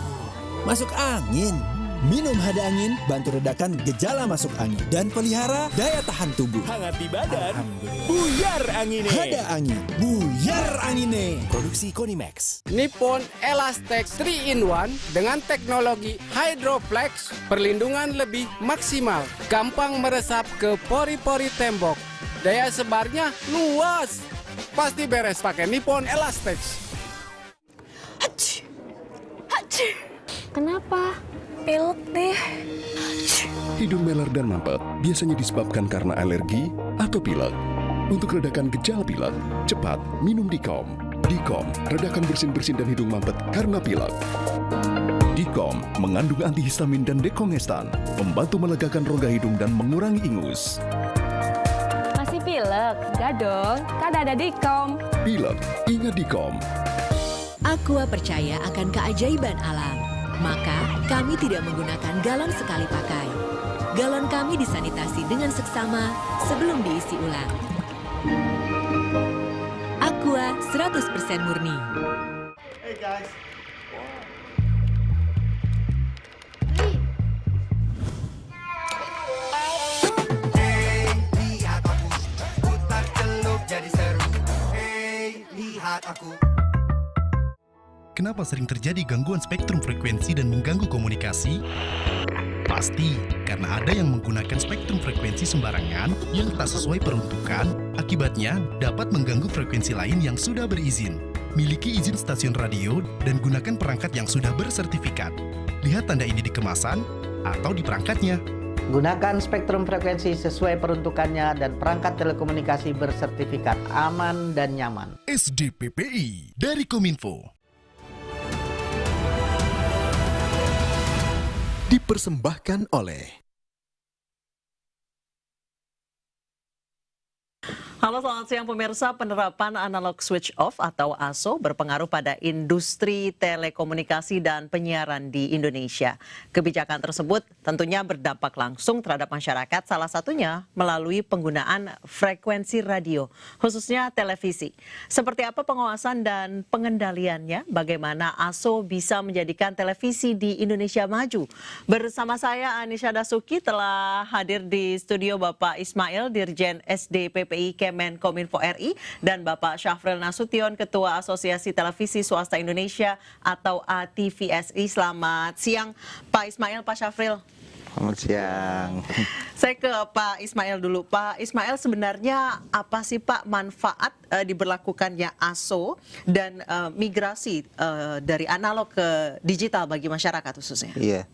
[SPEAKER 14] Masuk angin. Minum hada angin, bantu redakan gejala masuk angin. Dan pelihara daya tahan tubuh.
[SPEAKER 12] Hangat di badan, buyar angine.
[SPEAKER 14] Hada angin, buyar angine.
[SPEAKER 1] Produksi Konimex.
[SPEAKER 21] Nippon Elastex 3-in-1 dengan teknologi Hydroplex. Perlindungan lebih maksimal. Gampang meresap ke pori-pori tembok. Daya sebarnya luas. Pasti beres pakai Nippon Elastex.
[SPEAKER 20] Kenapa? Pilek deh.
[SPEAKER 24] Hidung meler dan mampet biasanya disebabkan karena alergi atau pilek. Untuk redakan gejala pilek, cepat minum Dikom. Dikom, redakan bersin-bersin dan hidung mampet karena pilek. Dikom mengandung antihistamin dan dekongestan, membantu melegakan rongga hidung dan mengurangi ingus.
[SPEAKER 20] Masih pilek? Enggak dong, kan ada Dikom.
[SPEAKER 24] Pilek, ingat Dikom.
[SPEAKER 13] Aqua percaya akan keajaiban alam. Maka, kami tidak menggunakan galon sekali pakai. Galon kami disanitasi dengan seksama sebelum diisi ulang. Aqua 100% murni.
[SPEAKER 2] Hey guys. Hey, lihat aku. Putar celup jadi seru. Hey, lihat aku.
[SPEAKER 17] Kenapa sering terjadi gangguan spektrum frekuensi dan mengganggu komunikasi? Pasti karena ada yang menggunakan spektrum frekuensi sembarangan yang tak sesuai peruntukan, akibatnya dapat mengganggu frekuensi lain yang sudah berizin. Miliki izin stasiun radio dan gunakan perangkat yang sudah bersertifikat. Lihat tanda ini di kemasan atau di perangkatnya.
[SPEAKER 25] Gunakan spektrum frekuensi sesuai peruntukannya dan perangkat telekomunikasi bersertifikat aman dan nyaman.
[SPEAKER 17] SDPPI dari Kominfo.
[SPEAKER 26] Dipersembahkan oleh
[SPEAKER 4] Halo, selamat siang pemirsa. Penerapan analog switch off atau ASO berpengaruh pada industri telekomunikasi dan penyiaran di Indonesia. Kebijakan tersebut tentunya berdampak langsung terhadap masyarakat, salah satunya melalui penggunaan frekuensi radio, khususnya televisi. Seperti apa pengawasan dan pengendaliannya? Bagaimana ASO bisa menjadikan televisi di Indonesia maju? Bersama saya Anisha Dasuki, telah hadir di studio Bapak Ismail, Dirjen SD PPI Kemenkominfo RI, dan Bapak Syafril Nasution, Ketua Asosiasi Televisi Swasta Indonesia atau ATVSI. Selamat siang Pak Ismail, Pak Syafril.
[SPEAKER 5] Selamat siang.
[SPEAKER 4] Saya ke Pak Ismail dulu. Pak Ismail, sebenarnya apa sih Pak manfaat diberlakukannya ASO dan migrasi dari analog ke digital bagi masyarakat khususnya?
[SPEAKER 5] Iya.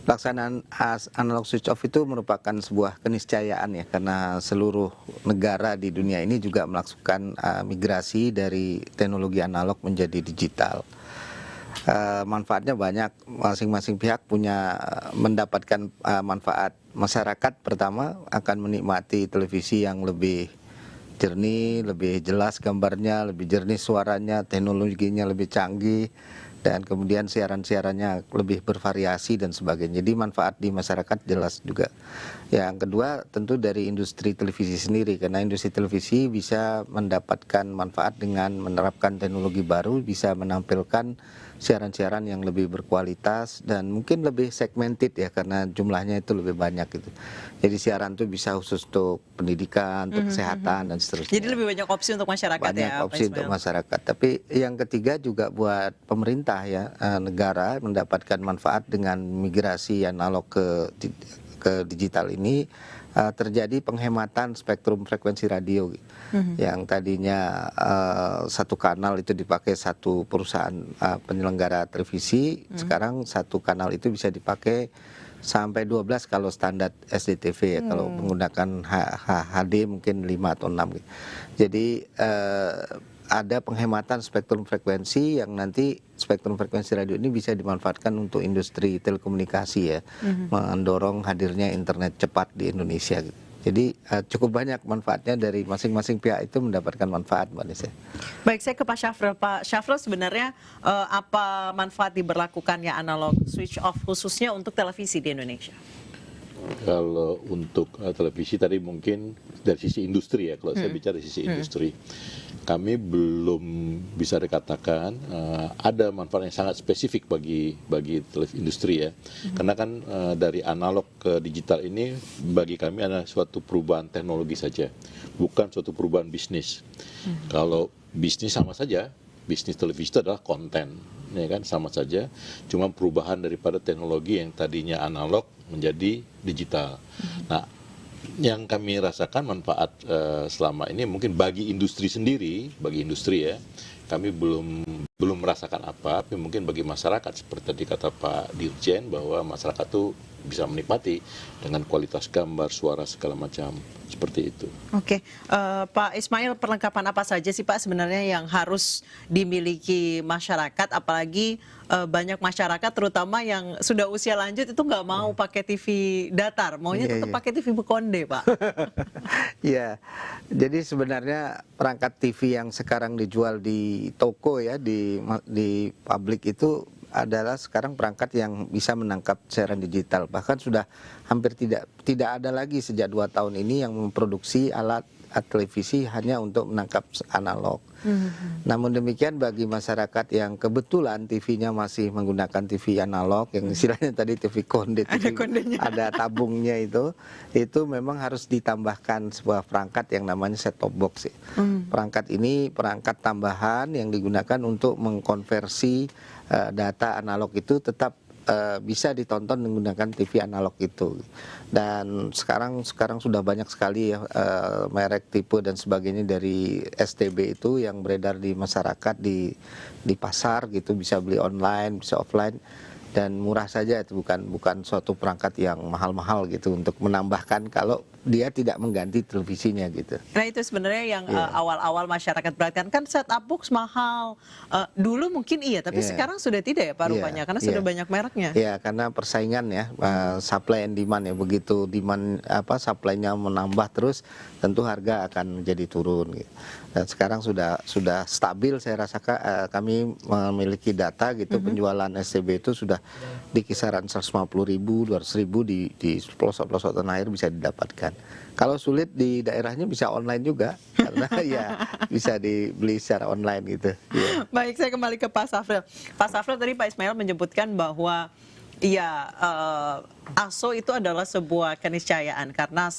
[SPEAKER 5] Pelaksanaan analog switch off itu merupakan sebuah keniscayaan ya, karena seluruh negara di dunia ini juga melakukan migrasi dari teknologi analog menjadi digital. Manfaatnya banyak, masing-masing pihak punya mendapatkan manfaat. Masyarakat pertama akan menikmati televisi yang lebih jernih, lebih jelas gambarnya, lebih jernih suaranya, teknologinya lebih canggih, dan kemudian siaran-siarannya lebih bervariasi dan sebagainya. Jadi manfaat di masyarakat jelas juga. Yang kedua tentu dari industri televisi sendiri, karena industri televisi bisa mendapatkan manfaat dengan menerapkan teknologi baru, bisa menampilkan siaran-siaran yang lebih berkualitas dan mungkin lebih segmented ya, karena jumlahnya itu lebih banyak gitu. Jadi siaran itu bisa khusus untuk pendidikan, untuk kesehatan dan seterusnya.
[SPEAKER 4] Jadi lebih banyak opsi untuk masyarakat
[SPEAKER 5] banyak
[SPEAKER 4] ya.
[SPEAKER 5] Opsi untuk masyarakat. Tapi yang ketiga juga buat pemerintah ya, negara mendapatkan manfaat dengan migrasi analog ke digital ini. Terjadi penghematan spektrum frekuensi radio yang tadinya satu kanal itu dipakai satu perusahaan penyelenggara televisi, sekarang satu kanal itu bisa dipakai sampai 12 kalau standar SDTV ya, kalau menggunakan HD mungkin 5 atau 6 gitu. Jadi ada penghematan spektrum frekuensi yang nanti spektrum frekuensi radio ini bisa dimanfaatkan untuk industri telekomunikasi ya, mendorong hadirnya internet cepat di Indonesia gitu. Jadi cukup banyak manfaatnya, dari masing-masing pihak itu mendapatkan manfaat, Mbak Nisa.
[SPEAKER 4] Baik, saya ke Pak Syafril. Pak Syafril, sebenarnya apa manfaat diberlakukannya analog switch off khususnya untuk televisi di Indonesia?
[SPEAKER 9] Kalau untuk televisi tadi mungkin dari sisi industri ya, kalau saya bicara dari sisi industri, kami belum bisa dikatakan ada manfaat yang sangat spesifik bagi industri ya, karena kan dari analog ke digital ini bagi kami adalah suatu perubahan teknologi saja, bukan suatu perubahan bisnis. Kalau bisnis sama saja, bisnis televisi itu adalah konten, ya kan, sama saja, cuma perubahan daripada teknologi yang tadinya analog menjadi digital. Nah, yang kami rasakan manfaat selama ini mungkin bagi industri sendiri, bagi industri ya, kami belum merasakan apa, tapi mungkin bagi masyarakat seperti tadi kata Pak Dirjen, bahwa masyarakat tuh bisa menikmati dengan kualitas gambar, suara segala macam seperti itu.
[SPEAKER 4] Oke, Pak Ismail, perlengkapan apa saja sih Pak sebenarnya yang harus dimiliki masyarakat, apalagi banyak masyarakat terutama yang sudah usia lanjut itu nggak mau pakai TV datar, maunya tetap pakai TV bekonde, Pak.
[SPEAKER 5] Iya, jadi sebenarnya perangkat TV yang sekarang dijual di toko ya, di publik itu adalah sekarang perangkat yang bisa menangkap siaran digital. Bahkan sudah hampir tidak ada lagi sejak 2 tahun ini yang memproduksi alat televisi hanya untuk menangkap analog. Namun demikian bagi masyarakat yang kebetulan TV-nya masih menggunakan TV analog, yang istilahnya tadi TV konde, ada tabungnya itu memang harus ditambahkan sebuah perangkat yang namanya set-top box. Perangkat ini perangkat tambahan yang digunakan untuk mengkonversi data analog itu tetap bisa ditonton menggunakan TV analog itu. Dan sekarang sudah banyak sekali ya merek, tipe dan sebagainya dari STB itu yang beredar di masyarakat, di pasar gitu, bisa beli online, bisa offline. dan murah saja, itu bukan suatu perangkat yang mahal-mahal gitu untuk menambahkan kalau dia tidak mengganti televisinya gitu.
[SPEAKER 4] Nah itu sebenarnya yang awal-awal masyarakat perhatikan, kan set-up box mahal. Dulu mungkin iya, tapi sekarang sudah tidak ya Pak rupanya, karena sudah banyak mereknya.
[SPEAKER 5] Iya, karena persaingan ya, supply and demand ya, begitu demand supply-nya menambah terus, tentu harga akan menjadi turun. Gitu. Dan sekarang sudah stabil, saya rasa kami memiliki data gitu, penjualan STB itu sudah di kisaran 150.000, 200.000 di pelosok-pelosok tanah air bisa didapatkan. Kalau sulit di daerahnya bisa online juga, karena ya bisa dibeli secara online gitu. Ya.
[SPEAKER 4] Baik, saya kembali ke Pak Safril. Pak Safril, tadi Pak Ismail menyebutkan bahwa ASO itu adalah sebuah keniscayaan karena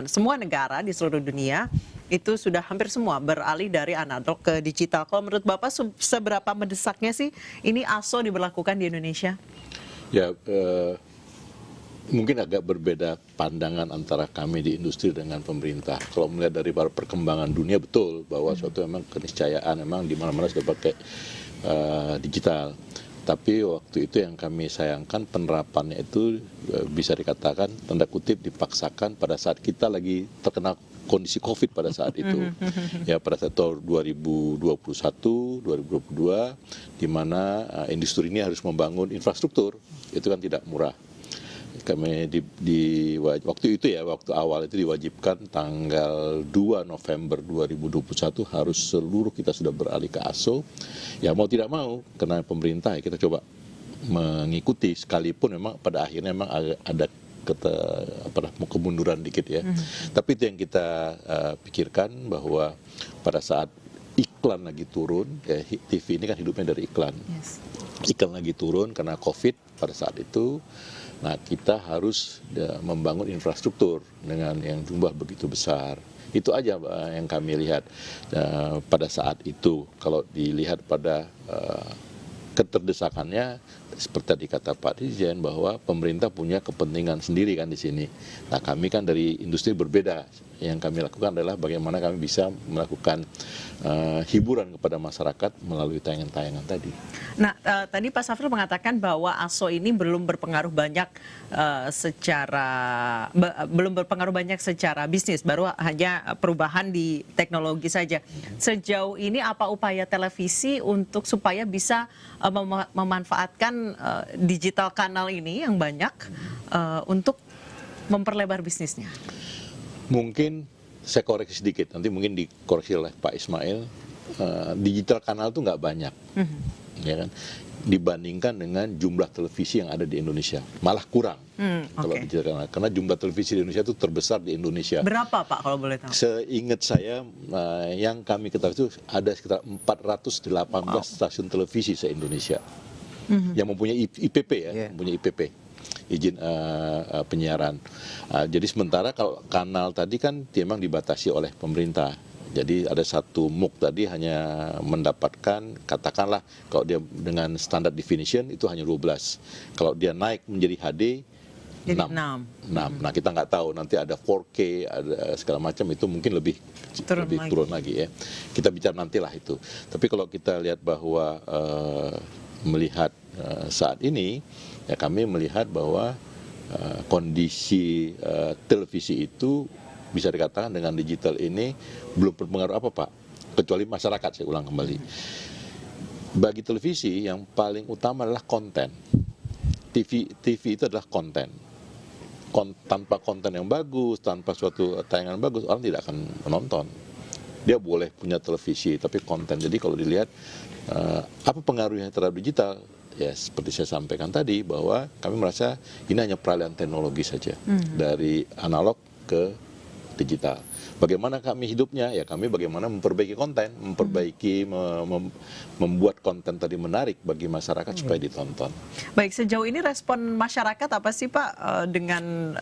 [SPEAKER 4] semua negara di seluruh dunia itu sudah hampir semua beralih dari analog ke digital. Kalau menurut Bapak seberapa mendesaknya sih ini ASO diberlakukan di Indonesia?
[SPEAKER 9] Ya, mungkin agak berbeda pandangan antara kami di industri dengan pemerintah. Kalau melihat dari perkembangan dunia, betul bahwa suatu memang keniscayaan, memang di mana-mana sudah pakai digital. Tapi waktu itu yang kami sayangkan penerapannya itu bisa dikatakan tanda kutip dipaksakan pada saat kita lagi terkena kondisi COVID pada saat itu. Ya, pada saat tahun 2021, 2022, di mana industri ini harus membangun infrastruktur. Itu kan tidak murah. Kami waktu itu ya, waktu awal itu diwajibkan tanggal 2 November 2021 harus seluruh kita sudah beralih ke ASO. Ya mau tidak mau, karena pemerintah ya kita coba mengikuti, sekalipun memang pada akhirnya memang ada kemunduran dikit ya. Tapi itu yang kita pikirkan, bahwa pada saat iklan lagi turun, ya, TV ini kan hidupnya dari iklan. Iklan lagi turun karena COVID pada saat itu. Nah, kita harus membangun infrastruktur dengan yang jumlah begitu besar. Itu aja yang kami lihat pada saat itu. Kalau dilihat pada keterdesakannya, seperti tadi kata Pak Dirjen, bahwa pemerintah punya kepentingan sendiri kan di sini. Nah, kami kan dari industri berbeda. Yang kami lakukan adalah bagaimana kami bisa melakukan hiburan kepada masyarakat melalui tayangan-tayangan tadi.
[SPEAKER 4] Nah, tadi Pak Safril mengatakan bahwa ASO ini belum berpengaruh banyak secara bisnis, baru hanya perubahan di teknologi saja. Sejauh ini apa upaya televisi untuk supaya bisa memanfaatkan digital kanal ini yang banyak untuk memperlebar bisnisnya?
[SPEAKER 9] Mungkin saya koreksi sedikit, nanti mungkin dikoreksi oleh Pak Ismail. Digital kanal itu nggak banyak, ya kan? Dibandingkan dengan jumlah televisi yang ada di Indonesia, malah kurang. Kalau digital kanal, karena jumlah televisi di Indonesia itu terbesar di Indonesia.
[SPEAKER 4] Berapa Pak kalau boleh tahu?
[SPEAKER 9] Seingat saya, yang kami ketahui itu ada sekitar 418 stasiun televisi se-Indonesia yang mempunyai IPP ya, mempunyai IPP. Izin penyiaran. Jadi sementara kalau kanal tadi kan memang dibatasi oleh pemerintah. Jadi ada satu MUK tadi hanya mendapatkan, katakanlah kalau dia dengan standar definition itu hanya 12. Kalau dia naik menjadi HD, 6. Nah, kita nggak tahu, nanti ada 4K, ada segala macam, itu mungkin lebih turun lagi ya. Kita bicara nantilah itu. Tapi kalau kita lihat bahwa melihat saat ini, ya kami melihat bahwa kondisi televisi itu bisa dikatakan dengan digital ini belum berpengaruh apa Pak, kecuali masyarakat. Saya ulang kembali, bagi televisi yang paling utama adalah konten. TV itu adalah konten. Tanpa konten yang bagus, tanpa suatu tayangan bagus, orang tidak akan menonton. Dia boleh punya televisi tapi konten. Jadi kalau dilihat apa pengaruhnya terhadap digital, ya seperti saya sampaikan tadi, bahwa kami merasa ini hanya peralihan teknologi saja dari analog ke digital. Bagaimana kami hidupnya? Ya kami bagaimana memperbaiki konten, membuat konten tadi menarik bagi masyarakat supaya ditonton.
[SPEAKER 4] Baik, sejauh ini respon masyarakat apa sih Pak dengan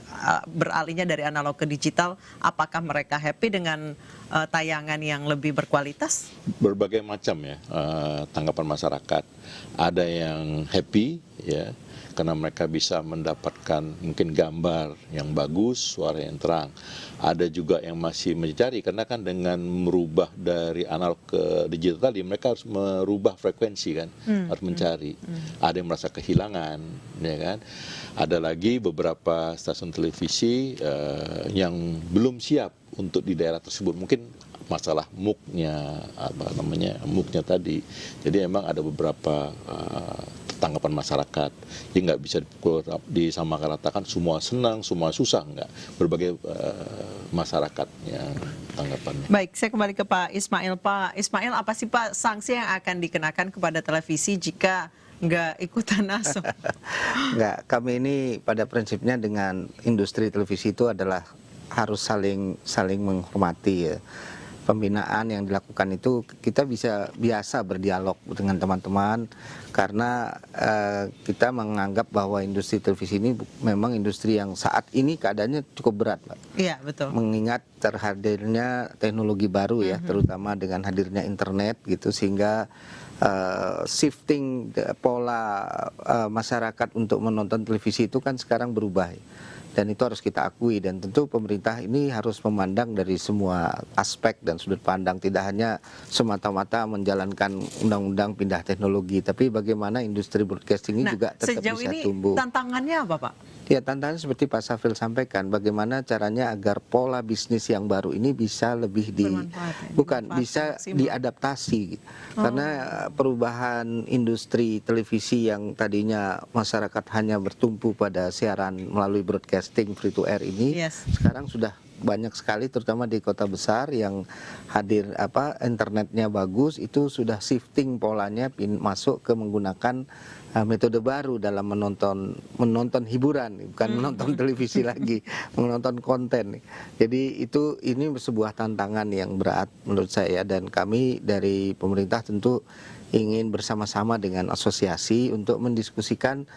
[SPEAKER 4] beralihnya dari analog ke digital? Apakah mereka happy dengan tayangan yang lebih berkualitas?
[SPEAKER 9] Berbagai macam ya tanggapan masyarakat. Ada yang happy ya, karena mereka bisa mendapatkan mungkin gambar yang bagus, suara yang terang. Ada juga yang masih mencari karena kan dengan merubah dari analog ke digital tadi mereka harus merubah frekuensi kan, harus mencari. Ada yang merasa kehilangan, ya kan. Ada lagi beberapa stasiun televisi yang belum siap untuk di daerah tersebut, mungkin masalah MOOC-nya tadi. Jadi memang ada beberapa tanggapan masyarakat yang nggak bisa disamakan ratakan semua senang, semua susah, nggak. Berbagai masyarakat yang tanggapannya.
[SPEAKER 4] Baik, saya kembali ke Pak Ismail. Pak Ismail, apa sih Pak sanksi yang akan dikenakan kepada televisi jika nggak ikutan ASO?
[SPEAKER 5] Nggak, kami ini pada prinsipnya dengan industri televisi itu adalah harus saling menghormati ya. Pembinaan yang dilakukan itu kita bisa biasa berdialog dengan teman-teman karena kita menganggap bahwa industri televisi ini memang industri yang saat ini keadaannya cukup berat, Pak.
[SPEAKER 4] Iya, betul.
[SPEAKER 5] Mengingat terhadirnya teknologi baru ya, terutama dengan hadirnya internet gitu, sehingga shifting pola masyarakat untuk menonton televisi itu kan sekarang berubah. Dan itu harus kita akui, dan tentu pemerintah ini harus memandang dari semua aspek dan sudut pandang, tidak hanya semata-mata menjalankan undang-undang pindah teknologi, tapi bagaimana industri broadcasting ini juga tetap
[SPEAKER 4] sejauh
[SPEAKER 5] bisa
[SPEAKER 4] ini
[SPEAKER 5] tumbuh.
[SPEAKER 4] Tantangannya apa, Pak?
[SPEAKER 5] Ya, tantangannya seperti Pak Safril sampaikan, bagaimana caranya agar pola bisnis yang baru ini bisa lebih bisa diadaptasi. Karena perubahan industri televisi yang tadinya masyarakat hanya bertumpu pada siaran melalui broadcasting free to air ini, sekarang sudah banyak sekali, terutama di kota besar yang hadir internetnya bagus, itu sudah shifting polanya masuk ke menggunakan metode baru dalam menonton hiburan, bukan menonton televisi lagi, menonton konten. Jadi ini sebuah tantangan yang berat menurut saya, dan kami dari pemerintah tentu ingin bersama-sama dengan asosiasi untuk mendiskusikan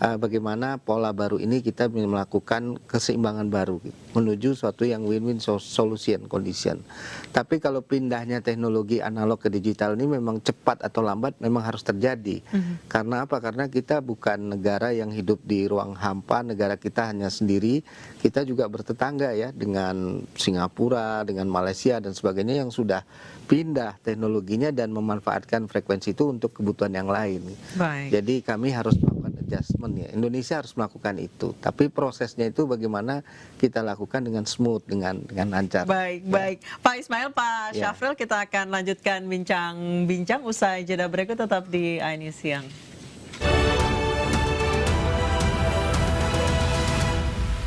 [SPEAKER 5] bagaimana pola baru ini kita melakukan keseimbangan baru menuju suatu yang win-win solution condition. Tapi kalau pindahnya teknologi analog ke digital ini memang cepat atau lambat memang harus terjadi. Karena apa? Karena kita bukan negara yang hidup di ruang hampa, negara kita hanya sendiri. Kita juga bertetangga ya dengan Singapura, dengan Malaysia dan sebagainya yang sudah pindah teknologinya dan memanfaatkan frekuensi itu untuk kebutuhan yang lain.
[SPEAKER 4] Baik.
[SPEAKER 5] Jadi kami harus melakukan adjustment ya. Indonesia harus melakukan itu. Tapi prosesnya itu bagaimana kita lakukan dengan smooth, dengan lancar.
[SPEAKER 4] Baik. Pak Ismail, Pak Syafril, kita akan lanjutkan bincang-bincang usai jeda berikut, tetap di ANI Siang.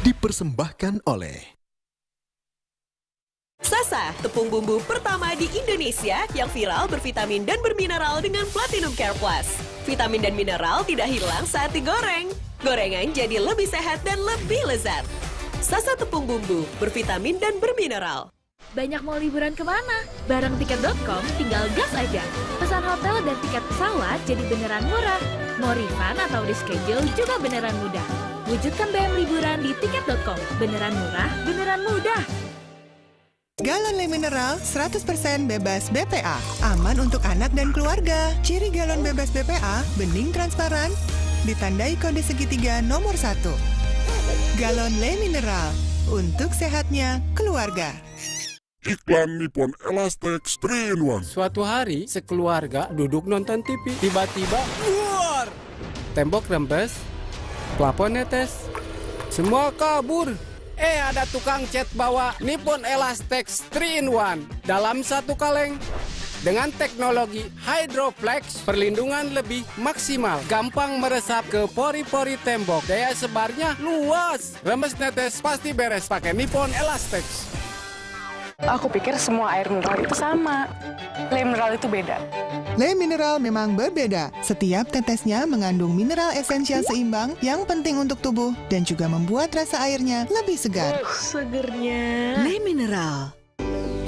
[SPEAKER 22] Dipersembahkan oleh
[SPEAKER 19] Sasa, tepung bumbu pertama di Indonesia yang viral bervitamin dan bermineral dengan Platinum Care Plus. Vitamin dan mineral tidak hilang saat digoreng. Gorengan jadi lebih sehat dan lebih lezat. Sasa tepung bumbu bervitamin dan bermineral.
[SPEAKER 6] Banyak mau liburan kemana? Bareng tiket.com tinggal gas aja. Pesan hotel dan tiket pesawat jadi beneran murah. Mau refund atau reschedule juga beneran mudah. Wujudkan BM liburan di tiket.com. Beneran murah, beneran mudah.
[SPEAKER 18] Galon Le Mineral 100% bebas BPA. Aman untuk anak dan keluarga. Ciri galon bebas BPA, bening transparan, ditandai kode segitiga nomor 1. Galon Le Mineral, untuk sehatnya keluarga.
[SPEAKER 7] Iklan Nippon Elastex 3-in-1.
[SPEAKER 21] Suatu hari, sekeluarga duduk nonton TV. Tiba-tiba, luar! Tembok rembes, plafon netes, semua kabur. Ada tukang cat bawa Nippon Elastex 3-in-1 dalam satu kaleng. Dengan teknologi Hydroflex, perlindungan lebih maksimal, gampang meresap ke pori-pori tembok, daya sebarnya luas. Rembes netes pasti beres pakai Nippon Elastex.
[SPEAKER 10] Aku pikir semua air mineral itu sama. Le Mineral itu beda.
[SPEAKER 18] Le Mineral memang berbeda. Setiap tetesnya mengandung mineral esensial seimbang yang penting untuk tubuh dan juga membuat rasa airnya lebih segar.
[SPEAKER 10] Segernya.
[SPEAKER 27] Le Mineral.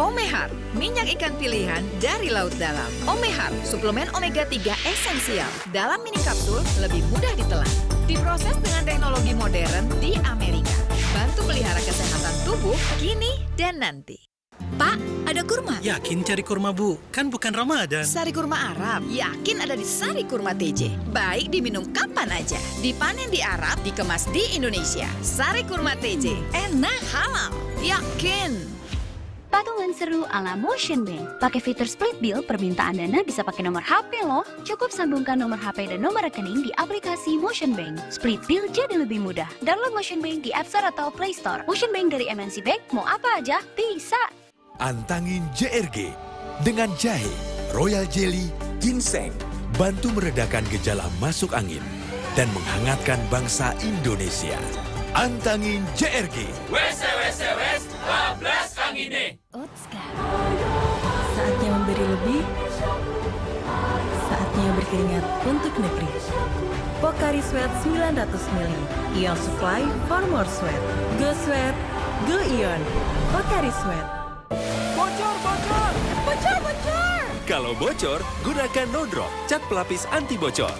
[SPEAKER 27] Omehar, minyak ikan pilihan dari laut dalam. Omehar, suplemen omega 3 esensial. Dalam mini kapsul, lebih mudah ditelan. Diproses dengan teknologi modern di Amerika. Bantu pelihara kesehatan tubuh kini dan nanti.
[SPEAKER 13] Pak,
[SPEAKER 27] Ada kurma?
[SPEAKER 17] Yakin cari kurma, Bu? Kan bukan Ramadan.
[SPEAKER 27] Sari kurma Arab? Yakin ada di Sari Kurma TJ. Baik diminum kapan aja. Dipanen di Arab, dikemas di Indonesia. Sari Kurma TJ. Enak, halal. Yakin.
[SPEAKER 3] Patungan seru ala Motion Bank. Pakai fitur split bill, permintaan dana bisa pakai nomor HP loh. Cukup sambungkan nomor HP dan nomor rekening di aplikasi Motion Bank. Split bill jadi lebih mudah. Download Motion Bank di App Store atau Play Store. Motion Bank dari MNC Bank, mau apa aja bisa.
[SPEAKER 8] Antangin JRG dengan jahe, royal jelly, ginseng. Bantu meredakan gejala masuk angin dan menghangatkan bangsa Indonesia. Antangin JRG.
[SPEAKER 12] Wes, bablas angine.
[SPEAKER 13] Saatnya memberi lebih, saatnya berkeringat untuk negeri. Pocari Sweat 900 ml, Ion Supply for more sweat. Go Sweat, go Ion. Pocari Sweat.
[SPEAKER 22] Bocor!
[SPEAKER 11] Kalau bocor, gunakan No Drop, cat pelapis anti bocor.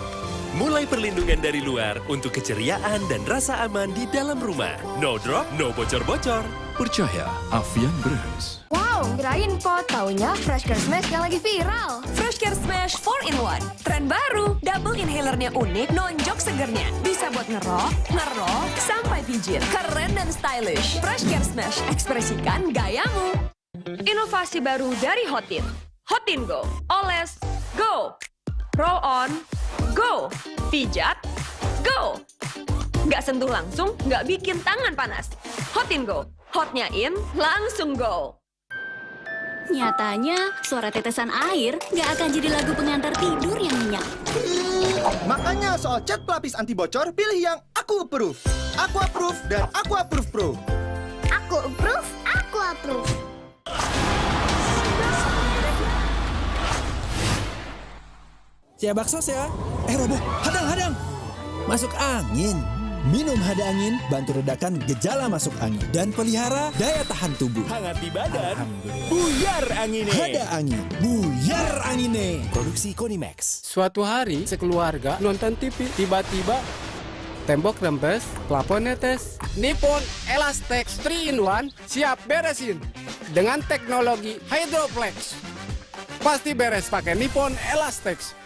[SPEAKER 11] Mulai perlindungan dari luar untuk keceriaan dan rasa aman di dalam rumah. No Drop, no bocor-bocor.
[SPEAKER 24] Percaya Avian Brands.
[SPEAKER 15] Wow, kirain po, taunya Fresh Care Smash yang lagi viral.
[SPEAKER 19] Fresh Care Smash 4-in-1. Tren baru, double inhalernya unik, nonjok segernya. Bisa buat ngerok, sampai pijit. Keren dan stylish. Fresh Care Smash, ekspresikan gayamu. Inovasi baru dari Hotin. Hotin Go. Oles, go. Roll on, go. Pijat, go. Nggak sentuh langsung, nggak bikin tangan panas. Hotin Go. Hotnya in, langsung go.
[SPEAKER 3] Nyatanya, suara tetesan air nggak akan jadi lagu pengantar tidur yang nyenyak.
[SPEAKER 16] Makanya soal cat pelapis anti bocor, pilih yang Aku Approve. Aku Approve dan Aku Approve Pro.
[SPEAKER 15] Aku approve, aku approve.
[SPEAKER 14] Cia bakso ya. Robo, hadang. Masuk angin. Minum hada angin, bantu redakan gejala masuk angin. Dan pelihara daya tahan tubuh.
[SPEAKER 12] Hangat di badan. Buyar angine.
[SPEAKER 14] Hada angin, buyar angine. Produksi Konimax.
[SPEAKER 21] Suatu hari, sekeluarga nonton TV. Tiba-tiba, tembok rembes, plafon netes. Nippon Elastex 3-in-1 siap beresin. Dengan teknologi Hydroplex. Pasti beres pakai Nippon Elastex.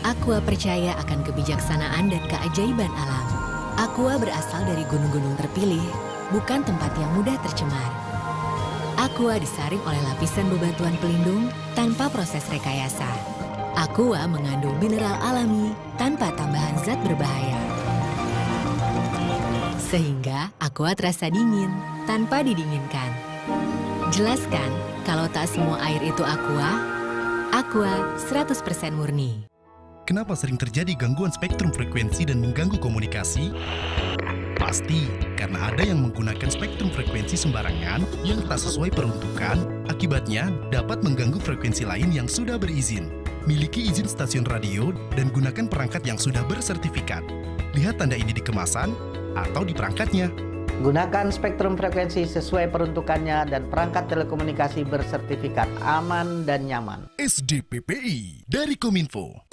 [SPEAKER 13] Aqua percaya akan kebijaksanaan dan keajaiban alam. Aqua berasal dari gunung-gunung terpilih, bukan tempat yang mudah tercemar. Aqua disaring oleh lapisan bebatuan pelindung tanpa proses rekayasa. Aqua mengandung mineral alami tanpa tambahan zat berbahaya. Sehingga Aqua terasa dingin tanpa didinginkan. Jelaskan kalau tak semua air itu Aqua. Aqua 100% murni.
[SPEAKER 17] Kenapa sering terjadi gangguan spektrum frekuensi dan mengganggu komunikasi? Pasti karena ada yang menggunakan spektrum frekuensi sembarangan yang tak sesuai peruntukan, akibatnya dapat mengganggu frekuensi lain yang sudah berizin. Miliki izin stasiun radio dan gunakan perangkat yang sudah bersertifikat. Lihat tanda ini di kemasan atau di perangkatnya.
[SPEAKER 25] Gunakan spektrum frekuensi sesuai peruntukannya dan perangkat telekomunikasi bersertifikat aman dan nyaman.
[SPEAKER 17] SDPPI dari Kominfo.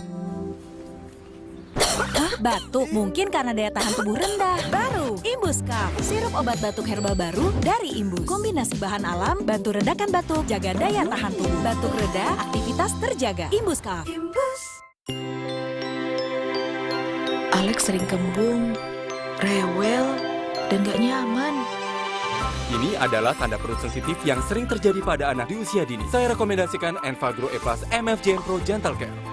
[SPEAKER 13] Batuk mungkin karena daya tahan tubuh rendah. Baru Imbus Cup, sirup obat batuk herbal baru dari Imbus. Kombinasi bahan alam, bantu redakan batuk, jaga daya tahan tubuh. Batuk reda, aktivitas terjaga. Imbus Cup.
[SPEAKER 23] Alex sering kembung, rewel, dan gak nyaman.
[SPEAKER 26] Ini adalah tanda perut sensitif yang sering terjadi pada anak di usia dini. Saya rekomendasikan Enfagro E Plus MFJM Pro Gentle Care.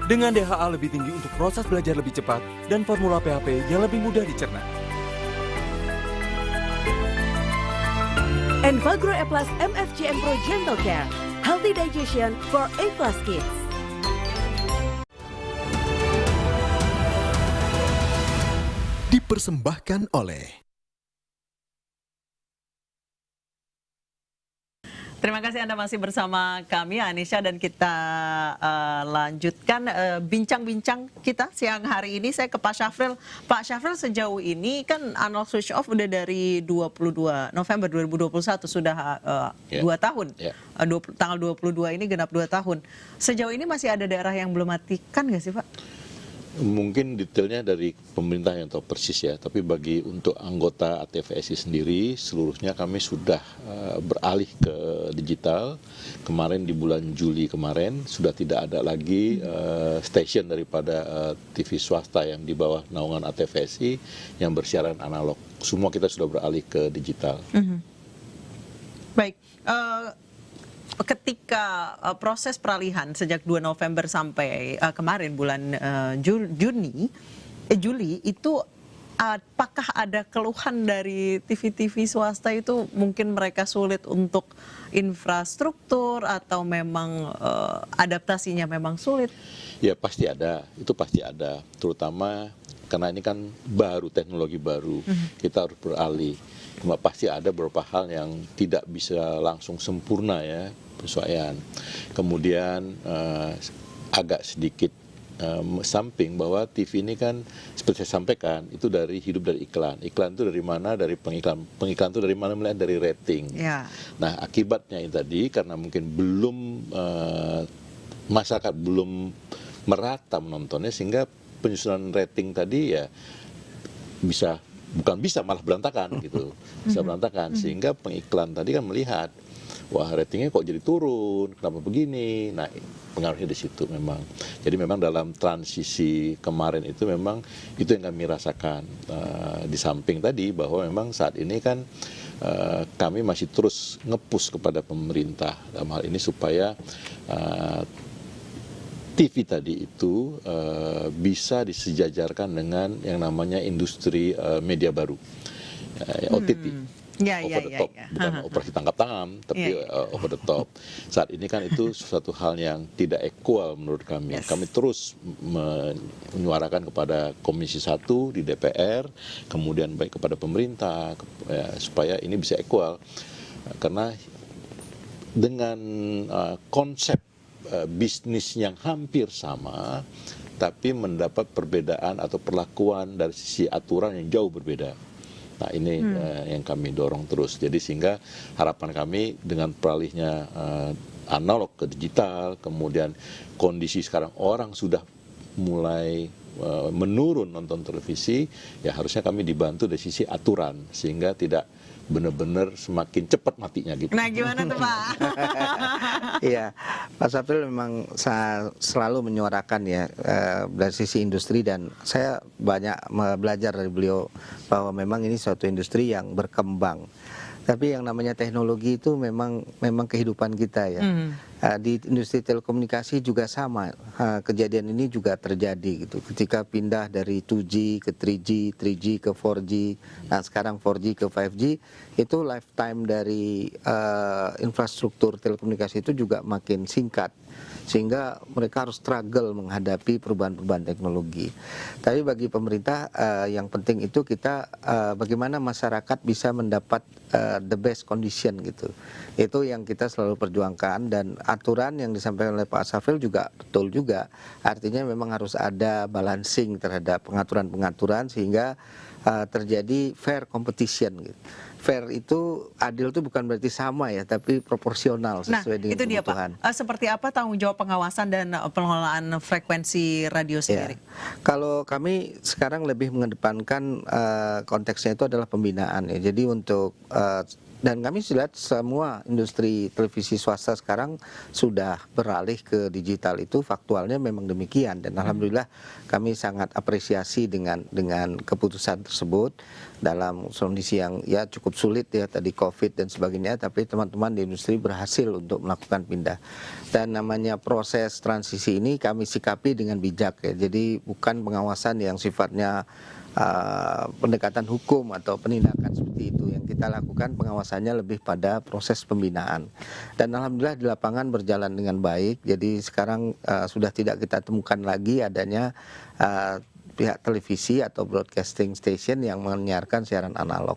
[SPEAKER 26] Dengan DHA lebih tinggi untuk proses belajar lebih cepat dan formula PHP yang lebih mudah dicerna.
[SPEAKER 28] Enfagro E Plus MFJM Pro Gentle Care. Healthy digestion for A+ kids.
[SPEAKER 24] Dipersembahkan oleh
[SPEAKER 4] Terima kasih Anda masih bersama kami, Anisha, dan kita lanjutkan bincang-bincang kita siang hari ini. Saya ke Pak Syafril. Pak Syafril, sejauh ini kan analog switch off udah dari 22 November 2021, sudah 2 tahun. Tanggal 22 ini genap 2 tahun. Sejauh ini masih ada daerah yang belum matikan nggak sih Pak?
[SPEAKER 1] Mungkin detailnya dari pemerintah yang tahu persis ya, tapi untuk anggota ATVSI sendiri seluruhnya kami sudah beralih ke digital. Kemarin di bulan Juli kemarin sudah tidak ada lagi stasiun daripada TV swasta yang di bawah naungan ATVSI yang bersiaran analog. Semua kita sudah beralih ke digital.
[SPEAKER 4] Baik. Ketika proses peralihan sejak 2 November sampai kemarin bulan Juli itu apakah ada keluhan dari TV-TV swasta itu mungkin mereka sulit untuk infrastruktur atau memang adaptasinya memang sulit?
[SPEAKER 1] Ya pasti ada, itu pasti ada, terutama karena ini kan baru, teknologi baru, kita harus beralih. Cuma pasti ada beberapa hal yang tidak bisa langsung sempurna ya penyesuaian. Kemudian agak sedikit samping bahwa TV ini kan seperti saya sampaikan itu hidup dari iklan. Iklan itu dari mana? Dari pengiklan. Pengiklan itu dari mana? Melihat dari rating.
[SPEAKER 4] Ya.
[SPEAKER 1] Nah akibatnya ini tadi karena mungkin belum masyarakat belum merata menontonnya sehingga penyusunan rating tadi ya bukan bisa malah berantakan gitu, bisa berantakan sehingga pengiklan tadi kan melihat wah ratingnya kok jadi turun, kenapa begini? Nah pengaruhnya di situ memang. Jadi memang dalam transisi kemarin itu memang itu yang kami rasakan di samping tadi bahwa memang saat ini kan kami masih terus nge-push kepada pemerintah dalam hal ini supaya TV tadi itu bisa disejajarkan dengan yang namanya industri media baru, OTT, over the top, bukan operasi tangkap tangan, tapi over the top. Saat ini kan itu suatu hal yang tidak equal menurut kami. Kami terus menyuarakan kepada Komisi 1 di DPR, kemudian baik kepada pemerintah supaya ini bisa equal, karena dengan konsep bisnis yang hampir sama, tapi mendapat perbedaan atau perlakuan dari sisi aturan yang jauh berbeda. Nah ini yang kami dorong terus. Jadi sehingga harapan kami dengan peralihnya analog ke digital, kemudian kondisi sekarang orang sudah mulai menurun nonton televisi, ya harusnya kami dibantu dari sisi aturan sehingga tidak benar-benar semakin cepat matinya gitu.
[SPEAKER 4] Nah gimana tuh Pak?
[SPEAKER 25] Iya, Pak Safril memang selalu menyuarakan ya dari sisi industri, dan saya banyak belajar dari beliau bahwa memang ini suatu industri yang berkembang. Tapi yang namanya teknologi itu memang kehidupan kita ya. Di industri telekomunikasi juga sama. Kejadian ini juga terjadi gitu. Ketika pindah dari 2G ke 3G, 3G ke 4G, nah sekarang 4G ke 5G, itu lifetime dari infrastruktur telekomunikasi itu juga makin singkat. Sehingga mereka harus struggle menghadapi perubahan-perubahan teknologi. Tapi bagi pemerintah yang penting itu kita bagaimana masyarakat bisa mendapat the best condition gitu. Itu yang kita selalu perjuangkan, dan aturan yang disampaikan oleh Pak Safril juga betul juga. Artinya memang harus ada balancing terhadap pengaturan-pengaturan sehingga terjadi fair competition gitu. Fair itu, adil itu bukan berarti sama ya, tapi proporsional sesuai dengan kebutuhan.
[SPEAKER 4] Dia Pak, seperti apa tanggung jawab pengawasan dan pengelolaan frekuensi radio sendiri?
[SPEAKER 25] Ya. Kalau kami sekarang lebih mengedepankan konteksnya itu adalah pembinaan ya. Jadi untuk dan kami lihat semua industri televisi swasta sekarang sudah beralih ke digital, itu faktualnya memang demikian, dan alhamdulillah kami sangat apresiasi dengan keputusan tersebut dalam kondisi yang ya cukup sulit ya tadi COVID dan sebagainya, tapi teman-teman di industri berhasil untuk melakukan pindah. Dan namanya proses transisi ini kami sikapi dengan bijak ya. Jadi bukan pengawasan yang sifatnya pendekatan hukum atau penindakan seperti itu. Yang kita lakukan pengawasannya lebih pada proses pembinaan, dan alhamdulillah di lapangan berjalan dengan baik. Jadi sekarang sudah tidak kita temukan lagi adanya pihak televisi atau broadcasting station yang menyiarkan siaran analog.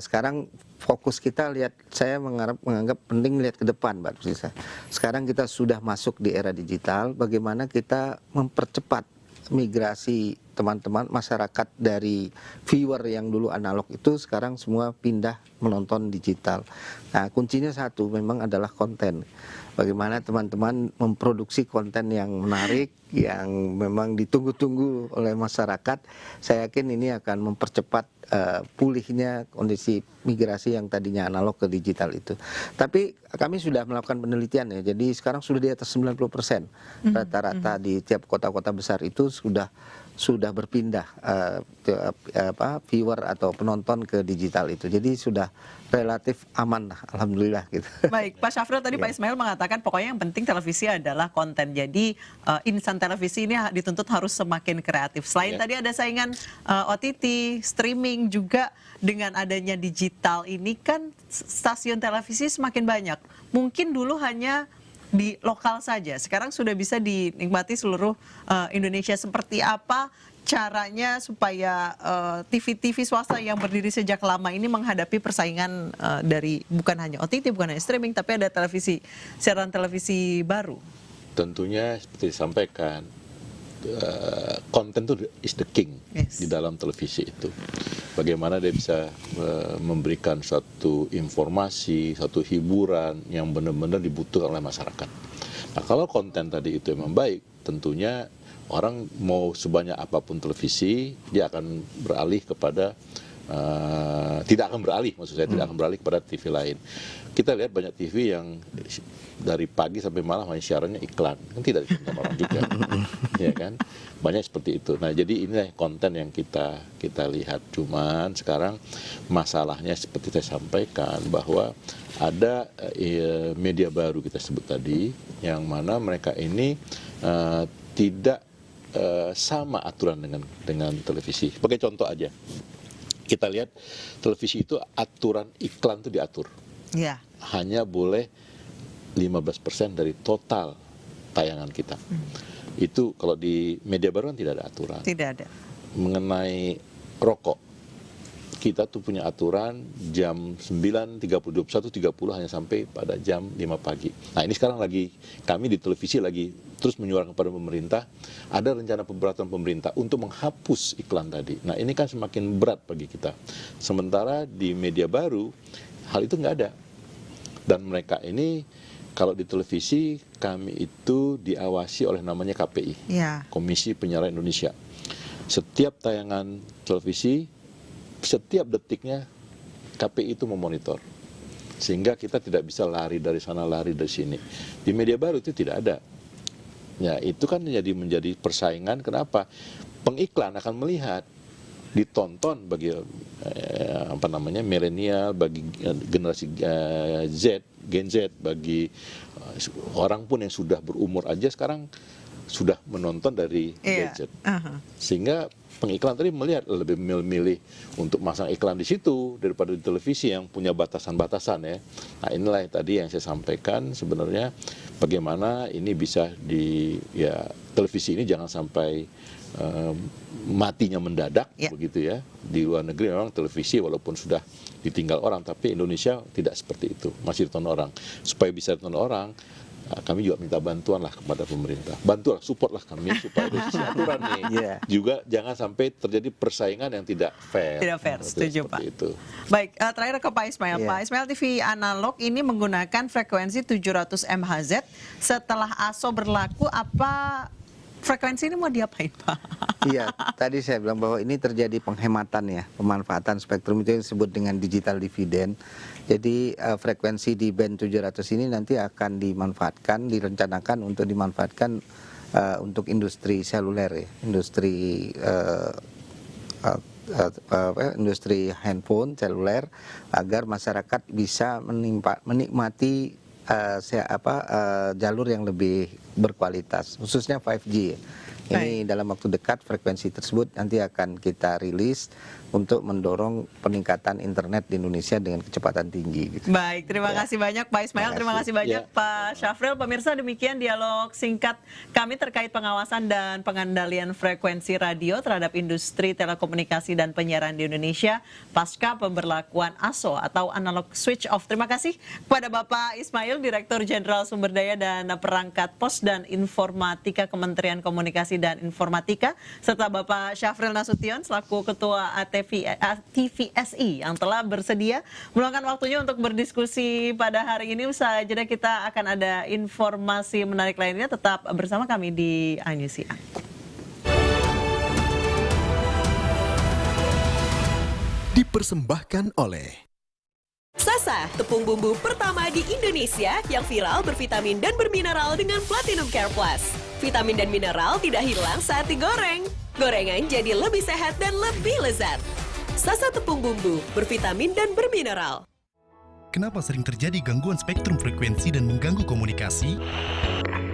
[SPEAKER 25] Sekarang fokus kita saya menganggap penting lihat ke depan, Mbak Priscilla. Sekarang kita sudah masuk di era digital, bagaimana kita mempercepat migrasi teman-teman masyarakat dari viewer yang dulu analog itu sekarang semua pindah menonton digital. Nah, kuncinya satu memang adalah konten. Bagaimana teman-teman memproduksi konten yang menarik, yang memang ditunggu-tunggu oleh masyarakat. Saya yakin ini akan mempercepat pulihnya kondisi migrasi yang tadinya analog ke digital itu. Tapi kami sudah melakukan penelitian ya, jadi sekarang sudah di atas 90% rata-rata di tiap kota-kota besar itu sudah berpindah viewer atau penonton ke digital itu. Jadi sudah relatif aman lah, alhamdulillah gitu.
[SPEAKER 4] Baik, Pak Syafril tadi Pak Ismail mengatakan pokoknya yang penting televisi adalah konten. Jadi insan televisi ini dituntut harus semakin kreatif. Selain tadi ada saingan OTT, streaming juga dengan adanya digital ini kan stasiun televisi semakin banyak. Mungkin dulu hanya di lokal saja. Sekarang sudah bisa dinikmati seluruh Indonesia. Seperti apa caranya supaya TV-TV swasta yang berdiri sejak lama ini menghadapi persaingan dari bukan hanya OTT, bukan hanya streaming, tapi ada siaran televisi baru?
[SPEAKER 1] Tentunya seperti disampaikan, konten itu is the king di dalam televisi itu. Bagaimana dia bisa memberikan suatu informasi, suatu hiburan yang benar-benar dibutuhkan oleh masyarakat. Nah, kalau konten tadi itu memang baik, tentunya orang mau sebanyak apapun televisi, dia akan beralih kepada tidak akan beralih kepada TV lain. Kita lihat banyak TV yang dari pagi sampai malam hanya siarannya iklan, kan tidak ditonton orang juga, ya kan? Banyak seperti itu. Nah, jadi inilah konten yang kita lihat. Cuman sekarang masalahnya seperti saya sampaikan bahwa ada media baru kita sebut tadi, yang mana mereka ini tidak sama aturan dengan televisi. Sebagai contoh aja, kita lihat televisi itu aturan iklan itu diatur.
[SPEAKER 4] Ya.
[SPEAKER 1] Hanya boleh 15% dari total tayangan kita. Itu kalau di media baru kan tidak ada aturan.
[SPEAKER 4] Tidak ada. Mengenai
[SPEAKER 1] rokok, kita tuh punya aturan jam 9.30, 21.30 hanya sampai pada jam 5 pagi. Nah, ini sekarang kami di televisi lagi terus menyuarakan kepada pemerintah, ada rencana pemberatan pemerintah untuk menghapus iklan tadi. Nah, ini kan semakin berat bagi kita. Sementara di media baru, hal itu nggak ada. Dan mereka ini, kalau di televisi, kami itu diawasi oleh namanya KPI, Komisi Penyiaran Indonesia. Setiap tayangan televisi, setiap detiknya KPI itu memonitor. Sehingga kita tidak bisa lari dari sana, lari dari sini. Di media baru itu tidak ada. Ya, itu kan menjadi persaingan. Kenapa? Pengiklan akan melihat, ditonton bagi milenial, bagi generasi Gen Z, bagi orang pun yang sudah berumur aja sekarang sudah menonton dari gadget. Sehingga pengiklan tadi melihat lebih milih untuk masang iklan di situ daripada di televisi yang punya batasan-batasan ya. Nah, inilah tadi yang saya sampaikan, sebenarnya bagaimana ini bisa televisi ini jangan sampai matinya mendadak begitu ya. Di luar negeri memang televisi walaupun sudah ditinggal orang, tapi Indonesia tidak seperti itu, masih ditonton orang. Supaya bisa ditonton orang, kami juga minta bantuan lah kepada pemerintah. Bantulah, support lah kami supaya ada sisi aturan nih. Juga jangan sampai terjadi persaingan yang tidak fair.
[SPEAKER 4] Tidak fair, setuju Pak.
[SPEAKER 1] Itu.
[SPEAKER 4] Baik, terakhir ke Pak Ismail. Pak Ismail, TV analog ini menggunakan frekuensi 700 MHz. Setelah ASO berlaku, apa frekuensi ini mau diapain Pak?
[SPEAKER 25] Iya, tadi saya bilang bahwa ini terjadi penghematan ya, pemanfaatan spektrum itu yang disebut dengan digital dividend. Jadi frekuensi di band 700 ini nanti akan dimanfaatkan, direncanakan untuk dimanfaatkan untuk industri seluler ya, industri handphone seluler, agar masyarakat bisa menikmati jalur yang lebih berkualitas, khususnya 5G. Ini dalam waktu dekat frekuensi tersebut nanti akan kita rilis untuk mendorong peningkatan internet di Indonesia dengan kecepatan tinggi. Gitu.
[SPEAKER 4] Baik, terima kasih banyak Pak Ismail, terima kasih banyak Pak Syafril. Pemirsa, demikian dialog singkat kami terkait pengawasan dan pengendalian frekuensi radio terhadap industri telekomunikasi dan penyiaran di Indonesia pasca pemberlakuan ASO atau Analog Switch Off. Terima kasih kepada Bapak Ismail, Direktur Jenderal Sumber Daya dan Perangkat Pos dan Informatika Kementerian Komunikasi dan Informatika, serta Bapak Syafril Nasution selaku Ketua TVSI yang telah bersedia meluangkan waktunya untuk berdiskusi pada hari ini. Usai jeda kita akan ada informasi menarik lainnya. Tetap bersama kami di iNews Siang.
[SPEAKER 8] Dipersembahkan oleh
[SPEAKER 19] Sasa, tepung bumbu pertama di Indonesia yang viral bervitamin dan bermineral dengan Platinum Care Plus. Vitamin dan mineral tidak hilang saat digoreng. Gorengan jadi lebih sehat dan lebih lezat. Sasa tepung bumbu bervitamin dan bermineral.
[SPEAKER 17] Kenapa sering terjadi gangguan spektrum frekuensi dan mengganggu komunikasi?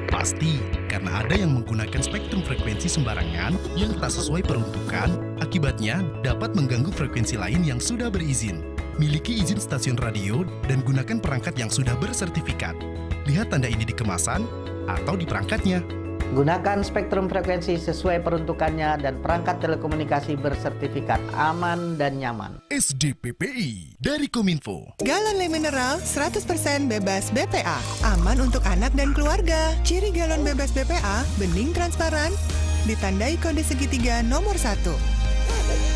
[SPEAKER 17] Pasti karena ada yang menggunakan spektrum frekuensi sembarangan yang tak sesuai peruntukan, akibatnya dapat mengganggu frekuensi lain yang sudah berizin. Miliki izin stasiun radio dan gunakan perangkat yang sudah bersertifikat. Lihat tanda ini di kemasan atau di perangkatnya.
[SPEAKER 25] Gunakan spektrum frekuensi sesuai peruntukannya dan perangkat telekomunikasi bersertifikat aman dan nyaman.
[SPEAKER 17] SDPPI dari Kominfo.
[SPEAKER 2] Galon Le Mineral 100% bebas BPA. Aman untuk anak dan keluarga. Ciri galon bebas BPA, bening transparan, ditandai kode segitiga nomor 1.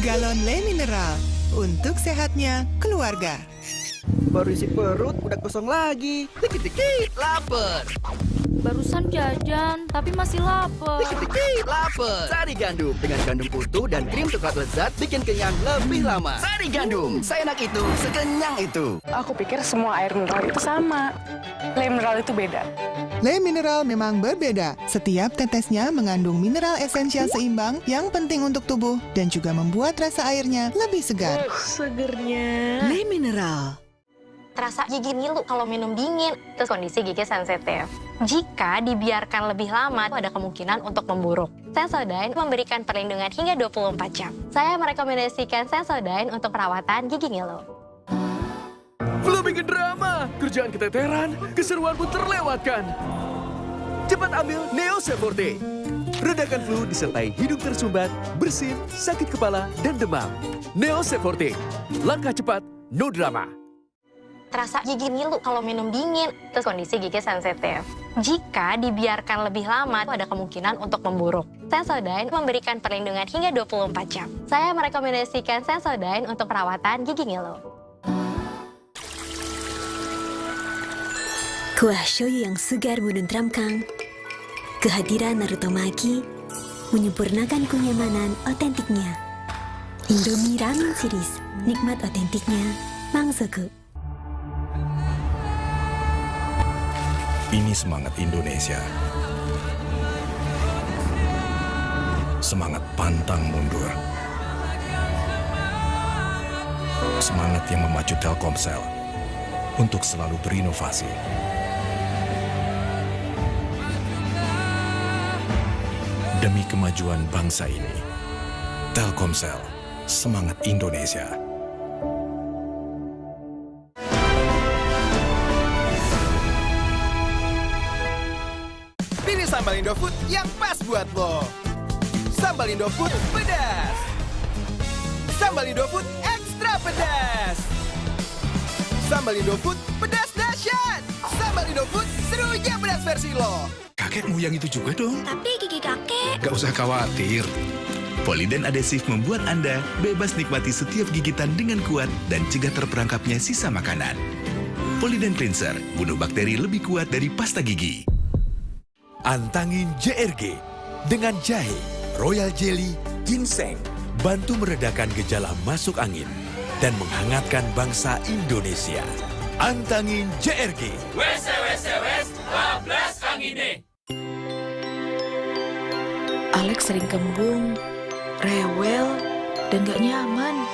[SPEAKER 2] Galon Le Mineral, untuk sehatnya keluarga.
[SPEAKER 22] Baru isi perut, udah kosong lagi. Dikit-dikit, lapar.
[SPEAKER 5] Barusan jajan, tapi masih lapar.
[SPEAKER 22] Dikit-dikit, lapar. Sari Gandum, dengan gandum utuh dan krim coklat lezat, bikin kenyang lebih lama. Sari Gandum, seenak itu, sekenyang itu.
[SPEAKER 6] Aku pikir semua air mineral itu sama. Le Mineral itu beda.
[SPEAKER 2] Le Mineral memang berbeda. Setiap tetesnya mengandung mineral esensial seimbang yang penting untuk tubuh dan juga membuat rasa airnya lebih segar.
[SPEAKER 6] Segernya.
[SPEAKER 2] Le Mineral.
[SPEAKER 7] Terasa gigi ngilu kalau minum dingin, terus kondisi gigi sensitif. Jika dibiarkan lebih lama, ada kemungkinan untuk memburuk. Sensodyne memberikan perlindungan hingga 24 jam. Saya merekomendasikan Sensodyne untuk perawatan gigi ngilu.
[SPEAKER 22] Flu bikin drama, kerjaan keteteran, keseruan pun terlewatkan. Cepat ambil Neosep Forte. Redakan flu disertai hidung tersumbat, bersin, sakit kepala, dan demam. Neosep Forte, langkah cepat, no drama.
[SPEAKER 7] Terasa gigi ngilu kalau minum dingin, terus kondisi gigi sensitif. Jika dibiarkan lebih lama, ada kemungkinan untuk memburuk. Sensodyne memberikan perlindungan hingga 24 jam. Saya merekomendasikan Sensodyne untuk perawatan gigi ngilu.
[SPEAKER 9] Kuah shoyu yang segar menenteramkan. Kehadiran Naruto Maki menyempurnakan kenyamanan otentiknya. Indomie Ramen Series, nikmat otentiknya, Mangsoku.
[SPEAKER 8] Ini semangat Indonesia. Semangat pantang mundur. Semangat yang memacu Telkomsel untuk selalu berinovasi. Demi kemajuan bangsa ini, Telkomsel, semangat Indonesia.
[SPEAKER 16] Pilih sambal Indofood yang pas buat lo. Sambal Indofood pedas. Sambal Indofood ekstra pedas. Sambal Indofood pedas dahsyat. Sambal Indofood serunya pedas versi lo.
[SPEAKER 8] Kakek mau yang itu juga dong.
[SPEAKER 9] Tapi gigi kakek.
[SPEAKER 8] Gak usah khawatir. Poliden Adhesive membuat Anda bebas nikmati setiap gigitan dengan kuat dan cegah terperangkapnya sisa makanan. Poliden Cleanser, bunuh bakteri lebih kuat dari pasta gigi. Antangin JRG dengan jahe, royal jelly, ginseng, bantu meredakan gejala masuk angin dan menghangatkan bangsa Indonesia. Antangin JRG.
[SPEAKER 12] Wes, bablas angine.
[SPEAKER 23] Alex sering kembung, rewel, dan gak nyaman.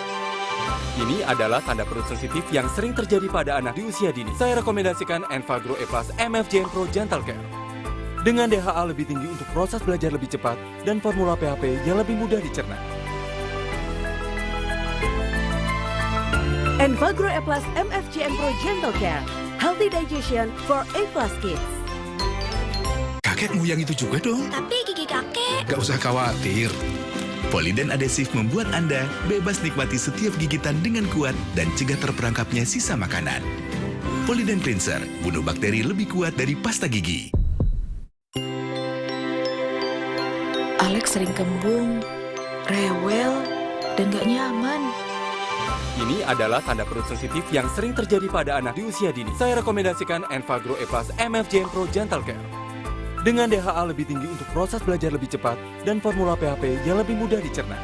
[SPEAKER 26] Ini adalah tanda perut sensitif yang sering terjadi pada anak di usia dini. Saya rekomendasikan Enfagro E Plus MFJN Pro Gentle Care. Dengan DHA lebih tinggi untuk proses belajar lebih cepat dan formula PHP yang lebih mudah dicerna.
[SPEAKER 28] Envagro E Plus MFGM Pro Gentle Care. Healthy digestion for A+ kids.
[SPEAKER 8] Kakekmu yang itu juga dong.
[SPEAKER 9] Tapi gigi kakek.
[SPEAKER 8] Gak usah khawatir. Poliden adhesif membuat Anda bebas nikmati setiap gigitan dengan kuat dan cegah terperangkapnya sisa makanan. Poliden Cleanser, bunuh bakteri lebih kuat dari pasta gigi.
[SPEAKER 23] Alex sering kembung, rewel, dan gak nyaman.
[SPEAKER 26] Ini adalah tanda perut sensitif yang sering terjadi pada anak di usia dini. Saya rekomendasikan Envagro E Plus MFGM Pro Gentle Care. Dengan DHA lebih tinggi untuk proses belajar lebih cepat dan formula PHP yang lebih mudah dicerna.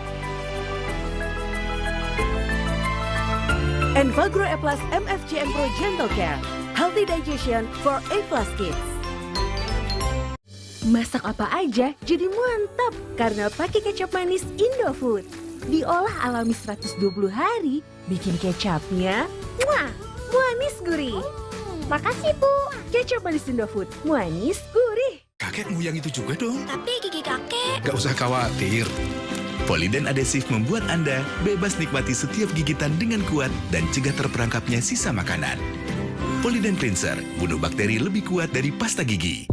[SPEAKER 28] Envagro E Plus MFGM Pro Gentle Care. Healthy digestion for A+ kids. Masak apa aja jadi mantap karena pakai kecap manis Indofood. Diolah alami 120 hari, bikin kecapnya manis gurih. Makasih Bu, kecap manis Indofood, manis gurih.
[SPEAKER 8] Kakekmu yang itu juga dong.
[SPEAKER 9] Tapi gigi kakek.
[SPEAKER 8] Gak usah khawatir. Poliden adhesif membuat Anda bebas nikmati setiap gigitan dengan kuat dan cegah terperangkapnya sisa makanan. Poliden Cleanser, bunuh bakteri lebih kuat dari pasta gigi.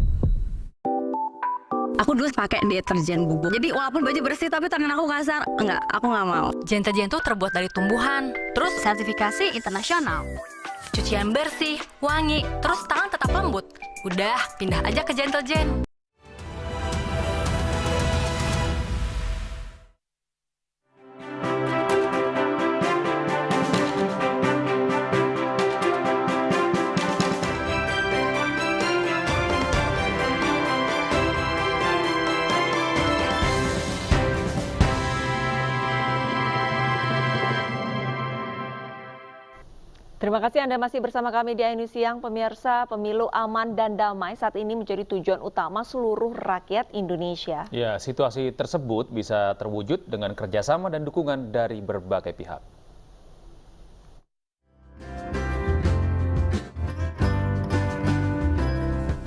[SPEAKER 3] Aku dulu pakai deterjen bubuk. Jadi walaupun baju bersih tapi tangan aku kasar. Enggak, aku nggak mau.
[SPEAKER 5] Gentle itu terbuat dari tumbuhan, terus sertifikasi internasional. Cucian bersih, wangi, terus tangan tetap lembut. Udah, pindah aja ke Gentle Gen.
[SPEAKER 10] Terima kasih Anda masih bersama kami di AINews Siang. Pemirsa, pemilu aman dan damai saat ini menjadi tujuan utama seluruh rakyat Indonesia.
[SPEAKER 11] Ya, situasi tersebut bisa terwujud dengan kerjasama dan dukungan dari berbagai pihak.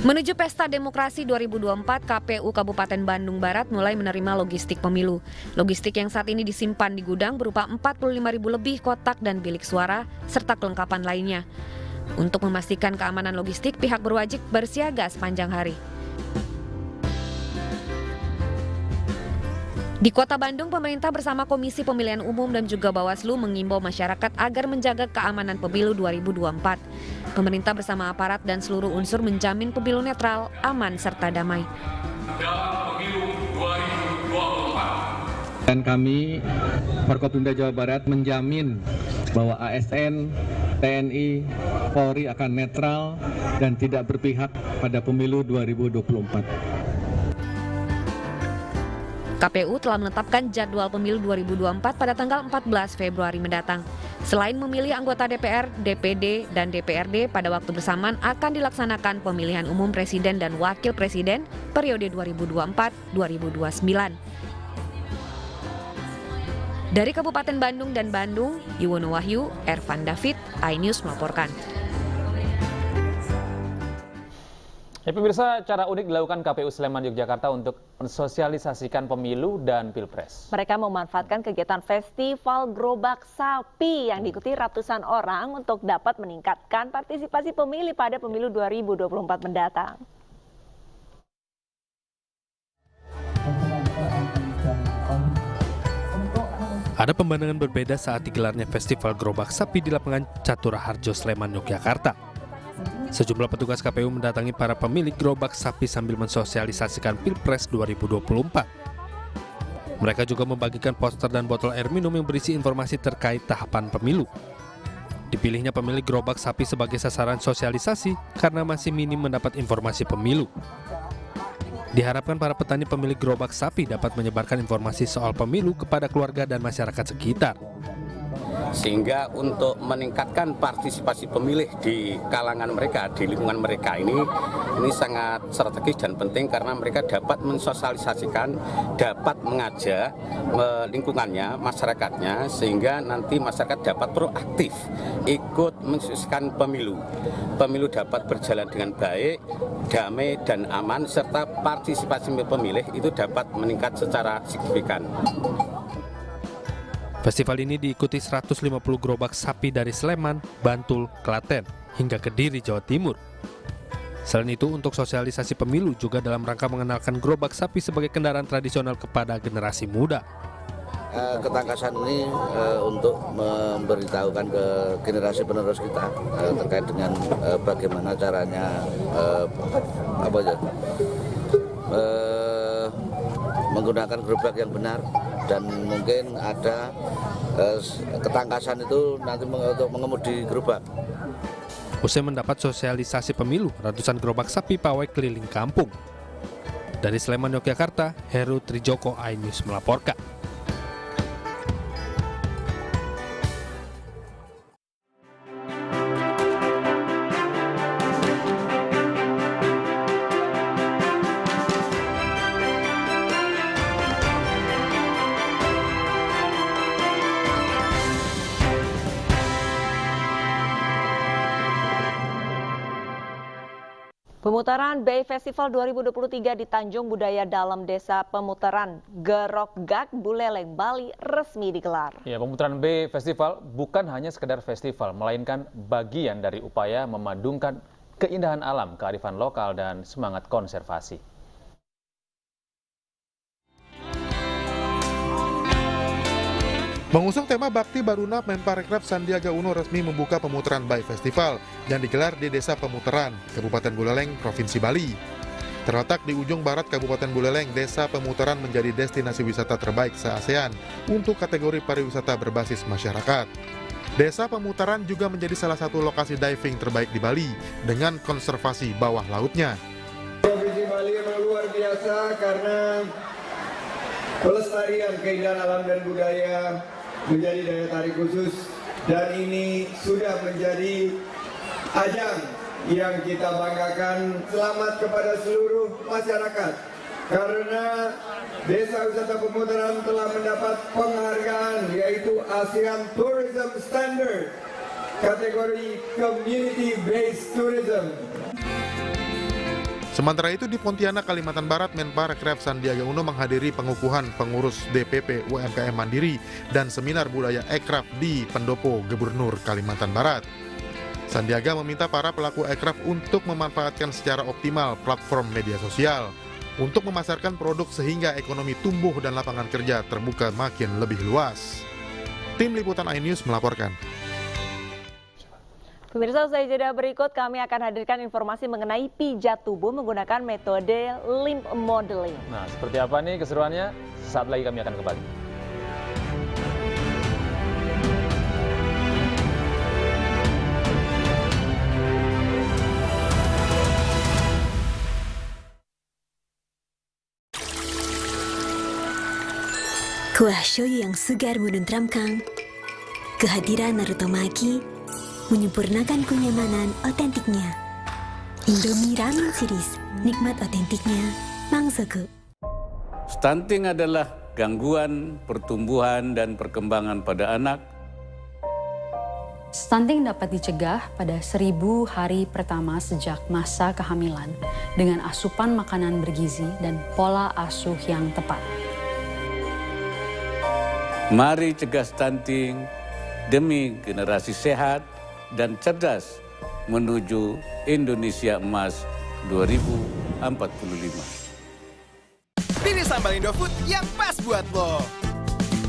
[SPEAKER 14] Menuju Pesta Demokrasi 2024, KPU Kabupaten Bandung Barat mulai menerima logistik pemilu. Logistik yang saat ini disimpan di gudang berupa 45.000 lebih kotak dan bilik suara, serta kelengkapan lainnya. Untuk memastikan keamanan logistik, pihak berwajib bersiaga sepanjang hari. Di Kota Bandung, pemerintah bersama Komisi Pemilihan Umum dan juga Bawaslu mengimbau masyarakat agar menjaga keamanan pemilu 2024. Pemerintah bersama aparat dan seluruh unsur menjamin pemilu netral, aman, serta damai.
[SPEAKER 15] Dan kami, Forkopimda Jawa Barat, menjamin bahwa ASN, TNI, Polri akan netral dan tidak berpihak pada pemilu 2024.
[SPEAKER 14] KPU telah menetapkan jadwal pemilu 2024 pada tanggal 14 Februari mendatang. Selain memilih anggota DPR, DPD, dan DPRD, pada waktu bersamaan akan dilaksanakan pemilihan umum presiden dan wakil presiden periode 2024-2029. Dari Kabupaten Bandung dan Bandung, Yuwono Wahyu, Ervan David, AINews melaporkan.
[SPEAKER 11] Ya pemirsa, cara unik dilakukan KPU Sleman Yogyakarta untuk mensosialisasikan pemilu dan pilpres.
[SPEAKER 10] Mereka memanfaatkan kegiatan festival gerobak sapi yang diikuti ratusan orang untuk dapat meningkatkan partisipasi pemilih pada pemilu 2024 mendatang.
[SPEAKER 18] Ada pemandangan berbeda saat digelarnya festival gerobak sapi di lapangan Catura Harjo Sleman Yogyakarta. Sejumlah petugas KPU mendatangi para pemilik gerobak sapi sambil mensosialisasikan Pilpres 2024. Mereka juga membagikan poster dan botol air minum yang berisi informasi terkait tahapan pemilu. Dipilihnya pemilik gerobak sapi sebagai sasaran sosialisasi karena masih minim mendapat informasi pemilu. Diharapkan para petani pemilik gerobak sapi dapat menyebarkan informasi soal pemilu kepada keluarga dan masyarakat sekitar.
[SPEAKER 20] Sehingga untuk meningkatkan partisipasi pemilih di kalangan mereka, di lingkungan mereka ini sangat strategis dan penting karena mereka dapat mensosialisasikan, dapat mengajak lingkungannya, masyarakatnya, sehingga nanti masyarakat dapat proaktif ikut mensukseskan pemilu. Pemilu dapat berjalan dengan baik, damai dan aman, serta partisipasi pemilih itu dapat meningkat secara signifikan.
[SPEAKER 18] Festival ini diikuti 150 gerobak sapi dari Sleman, Bantul, Klaten, hingga Kediri, Jawa Timur. Selain itu, untuk sosialisasi pemilu juga dalam rangka mengenalkan gerobak sapi sebagai kendaraan tradisional kepada generasi muda.
[SPEAKER 1] Ketangkasan ini untuk memberitahukan ke generasi penerus kita terkait dengan bagaimana caranya menggunakan gerobak yang benar, dan mungkin ada ketangkasan itu nanti untuk mengemudi gerobak.
[SPEAKER 18] Usai mendapat sosialisasi pemilu, ratusan gerobak sapi pawai keliling kampung. Dari Sleman, Yogyakarta, Heru Trijoko, iNews melaporkan.
[SPEAKER 10] Pemutaran Bay Festival 2023 di Tanjung Budaya Dalam Desa Pemutaran, Gerokgak, Buleleng, Bali resmi digelar.
[SPEAKER 11] Ya, pemutaran Bay Festival bukan hanya sekedar festival, melainkan bagian dari upaya memadungkan keindahan alam, kearifan lokal, dan semangat konservasi.
[SPEAKER 4] Mengusung tema Bakti Baruna, Menparekraf Sandiaga Uno resmi membuka pemutaran Bay Festival yang digelar di Desa Pemutaran, Kabupaten Buleleng, Provinsi Bali. Terletak di ujung barat Kabupaten Buleleng, Desa Pemutaran menjadi destinasi wisata terbaik se-ASEAN untuk kategori pariwisata berbasis masyarakat. Desa Pemutaran juga menjadi salah satu lokasi diving terbaik di Bali dengan konservasi bawah lautnya.
[SPEAKER 13] Provinsi Bali memang luar biasa karena pelestarian keindahan alam dan budaya menjadi daya tarik khusus, dan ini sudah menjadi ajang yang kita banggakan. Selamat kepada seluruh masyarakat karena Desa Wisata Pemutaran telah mendapat penghargaan yaitu ASEAN Tourism Standard kategori Community Based Tourism.
[SPEAKER 4] Sementara itu di Pontianak, Kalimantan Barat, Menparekraf Sandiaga Uno menghadiri pengukuhan pengurus DPP UMKM Mandiri dan seminar budaya ekraf di Pendopo, Gubernur Kalimantan Barat. Sandiaga meminta para pelaku ekraf untuk memanfaatkan secara optimal platform media sosial untuk memasarkan produk sehingga ekonomi tumbuh dan lapangan kerja terbuka makin lebih luas. Tim Liputan iNews melaporkan.
[SPEAKER 10] Pemirsa, usai jeda berikut kami akan hadirkan informasi mengenai pijat tubuh menggunakan metode limb modeling.
[SPEAKER 11] Nah, seperti apa nih keseruannya? Sesaat lagi kami akan kembali.
[SPEAKER 9] Kuah shoyu yang segar menenteramkan, kehadiran Naruto Maki menyempurnakan kenyamanan otentiknya. Indomie Ramen Series, nikmat otentiknya, Mangsoku.
[SPEAKER 19] Stunting adalah gangguan pertumbuhan dan perkembangan pada anak.
[SPEAKER 5] Stunting dapat dicegah pada 1000 hari pertama sejak masa kehamilan dengan asupan makanan bergizi dan pola asuh yang tepat.
[SPEAKER 19] Mari cegah stunting demi generasi sehat dan cerdas menuju Indonesia Emas 2045.
[SPEAKER 16] Pilih sambal Indofood yang pas buat lo.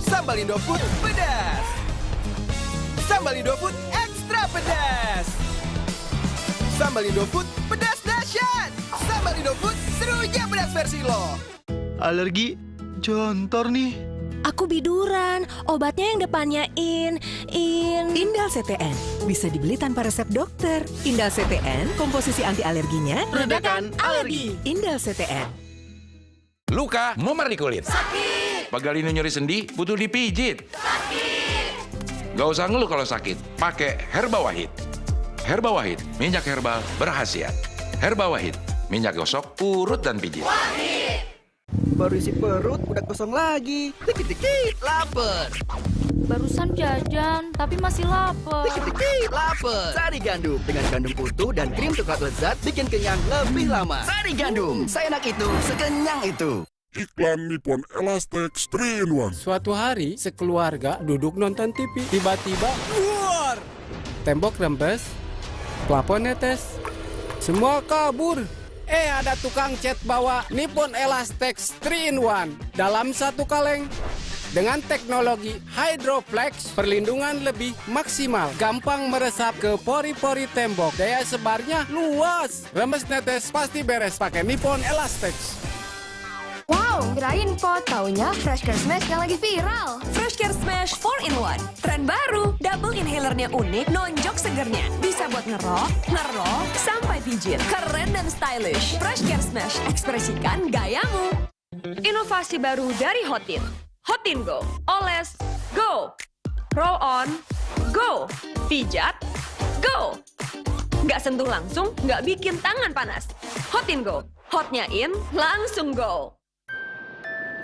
[SPEAKER 16] Sambal Indofood pedas. Sambal Indofood ekstra pedas. Sambal Indofood pedas dahsyat. Sambal Indofood serunya pedas versi lo.
[SPEAKER 21] Alergi jontor nih.
[SPEAKER 9] Aku biduran, obatnya yang depannya
[SPEAKER 24] Indal CTN, bisa dibeli tanpa resep dokter. Indal CTN, komposisi anti alerginya
[SPEAKER 16] redakan alergi.
[SPEAKER 24] Indal CTN.
[SPEAKER 25] Luka, memar di kulit.
[SPEAKER 9] sakit.
[SPEAKER 25] Pegalinu nyeri sendi, butuh dipijit.
[SPEAKER 9] Sakit.
[SPEAKER 25] Gak usah ngeluh kalau sakit, pakai Herba Wahid. Herba Wahid, minyak herbal berkhasiat. Herba Wahid, minyak gosok, urut dan pijit.
[SPEAKER 9] Wahid.
[SPEAKER 21] Baru isi perut, udah kosong lagi. Dikit-dikit lapar.
[SPEAKER 5] Barusan jajan, tapi masih lapar.
[SPEAKER 21] Dikit-dikit lapar. Sari Gandum dengan gandum utuh dan krim coklat lezat bikin kenyang lebih lama. Sari Gandum, seenak itu, sekenyang itu.
[SPEAKER 2] iklan Nippon Elastex 3-in-1.
[SPEAKER 6] Suatu hari, sekeluarga duduk nonton TV. Tiba-tiba, luar! Tembok rembes, plafon netes, semua kabur. Ada tukang cat bawa Nippon Elastex 3-in-1 dalam satu kaleng. Dengan teknologi Hydroflex, perlindungan lebih maksimal, gampang meresap ke pori-pori tembok, daya sebarnya luas. Rembes netes pasti beres pakai Nippon Elastex.
[SPEAKER 7] Wow, kirain po, taunya Fresh Care Smash yang lagi viral.
[SPEAKER 12] Fresh Care Smash 4-in-1. Tren baru, double inhalernya unik, nonjok segernya. Bisa buat ngerok, sampai pijit. Keren dan stylish. Fresh Care Smash, ekspresikan gayamu.
[SPEAKER 14] Inovasi baru dari Hotin. Hotin Go. Oles, go. Roll on, go. Pijat, go. Nggak sentuh langsung, nggak bikin tangan panas. Hotin Go. Hotnya in, langsung go.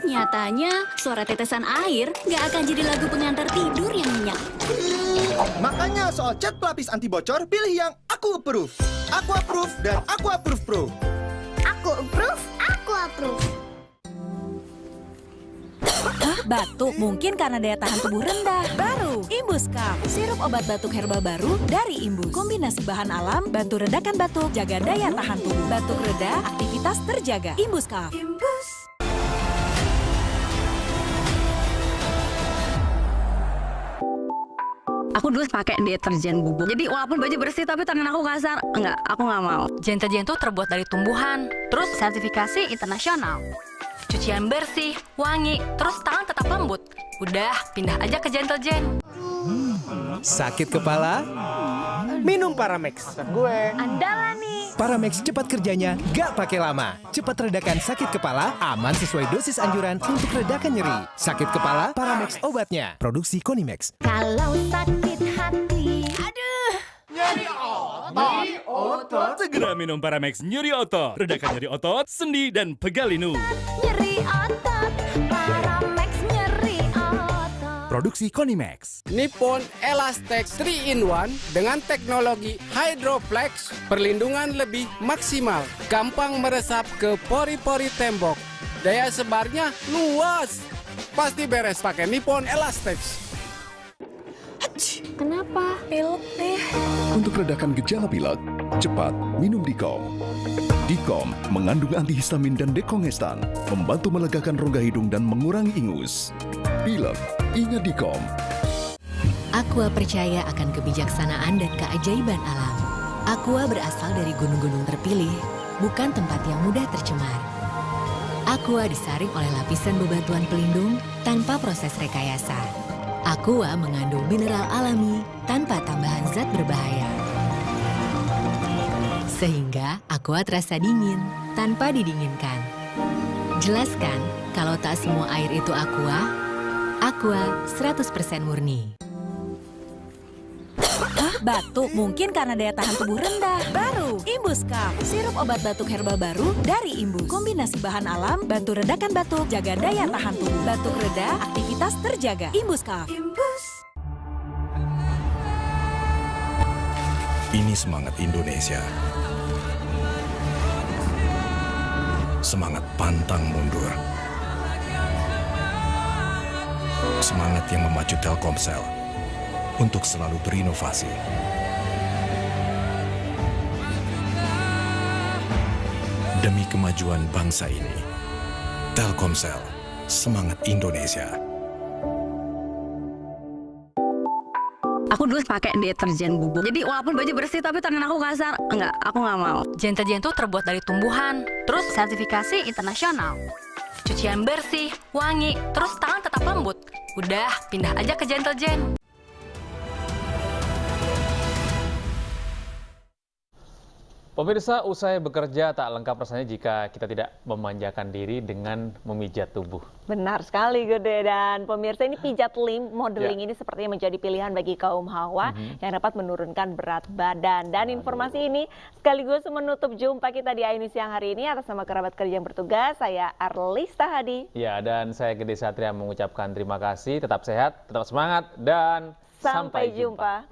[SPEAKER 17] Nyatanya, suara tetesan air nggak akan jadi lagu pengantar tidur yang nyenyak.
[SPEAKER 21] Makanya soal cat pelapis anti bocor, pilih yang Aku Approve. Aku Approve dan Aku Approve Pro.
[SPEAKER 17] Aku approve, aku approve.
[SPEAKER 24] Batuk mungkin karena daya tahan tubuh rendah. Baru Imbus Cough, sirup obat batuk herbal baru dari Imbus. Kombinasi bahan alam bantu redakan batuk, jaga daya tahan tubuh. Batuk reda, aktivitas terjaga. Imbus Cough. Imbus.
[SPEAKER 3] Aku dulu pakai deterjen bubuk. Jadi walaupun baju bersih tapi tangan aku kasar. Enggak, aku nggak mau.
[SPEAKER 5] Deterjen itu terbuat dari tumbuhan, terus sertifikasi internasional. Cucian bersih, wangi, terus tangan tetap lembut. Udah, pindah aja ke Gentle-Gen.
[SPEAKER 16] Sakit kepala? Minum Paramex.
[SPEAKER 21] Gue.
[SPEAKER 12] Andalan nih.
[SPEAKER 16] Paramex cepat kerjanya, gak pakai lama. Cepat redakan sakit kepala, aman sesuai dosis anjuran untuk redakan nyeri. Sakit kepala, Paramex obatnya. Produksi Konimex.
[SPEAKER 17] Kalau sakit hati, aduh.
[SPEAKER 21] Nyeri otot.
[SPEAKER 22] Segera minum Paramex nyeri otot. Redakan nyeri otot, sendi, dan pegalinu.
[SPEAKER 17] Nyeri otot, Paramex nyeri otot.
[SPEAKER 16] Produksi Konimex.
[SPEAKER 6] Nippon Elastex 3-in-1 dengan teknologi Hydroflex, perlindungan lebih maksimal, gampang meresap ke pori-pori tembok, daya sebarnya luas. Pasti beres pakai Nippon Elastex.
[SPEAKER 17] Kenapa? Pilek deh.
[SPEAKER 2] Untuk redakan gejala pilek, cepat minum Dikom. Dikom mengandung antihistamin dan dekongestan, membantu melegakan rongga hidung dan mengurangi ingus. Pilek, ingat Dikom.
[SPEAKER 23] Aqua percaya akan kebijaksanaan dan keajaiban alam. Aqua berasal dari gunung-gunung terpilih, bukan tempat yang mudah tercemar. Aqua disaring oleh lapisan bebatuan pelindung tanpa proses rekayasa. Aqua mengandung mineral alami tanpa tambahan zat berbahaya. Sehingga Aqua terasa dingin tanpa didinginkan. Jelaskan kalau tak semua air itu Aqua. Aqua 100% murni.
[SPEAKER 24] Batuk mungkin karena daya tahan tubuh rendah. Baru Imbus Cough, sirup obat batuk herbal baru dari Imbus. Kombinasi bahan alam bantu redakan batuk, jaga daya tahan tubuh. Batuk reda, aktivitas terjaga. Imbus Cough. Imbus.
[SPEAKER 2] Ini semangat Indonesia. Semangat pantang mundur. Semangat yang memacu Telkomsel untuk selalu berinovasi. Demi kemajuan bangsa ini, Telkomsel, semangat Indonesia.
[SPEAKER 3] Aku dulu pakai deterjen bubuk. Jadi walaupun baju bersih tapi tangan aku kasar. Enggak, aku nggak mau.
[SPEAKER 5] Gentle-Gen itu terbuat dari tumbuhan, terus sertifikasi internasional. Cucian bersih, wangi, terus tangan tetap lembut. Udah, pindah aja ke Gentle-Gen.
[SPEAKER 11] Pemirsa, usai bekerja tak lengkap rasanya jika kita tidak memanjakan diri dengan memijat tubuh.
[SPEAKER 10] Benar sekali, Gede. Dan pemirsa, ini pijat modeling ini sepertinya menjadi pilihan bagi kaum hawa yang dapat menurunkan berat badan. Dan informasi ini sekaligus menutup jumpa kita di AINI Siang hari ini. Atas nama kerabat kerja yang bertugas, saya Arlista Hadi.
[SPEAKER 11] Ya, dan saya Gede Satria mengucapkan terima kasih. Tetap sehat, tetap semangat, dan sampai jumpa.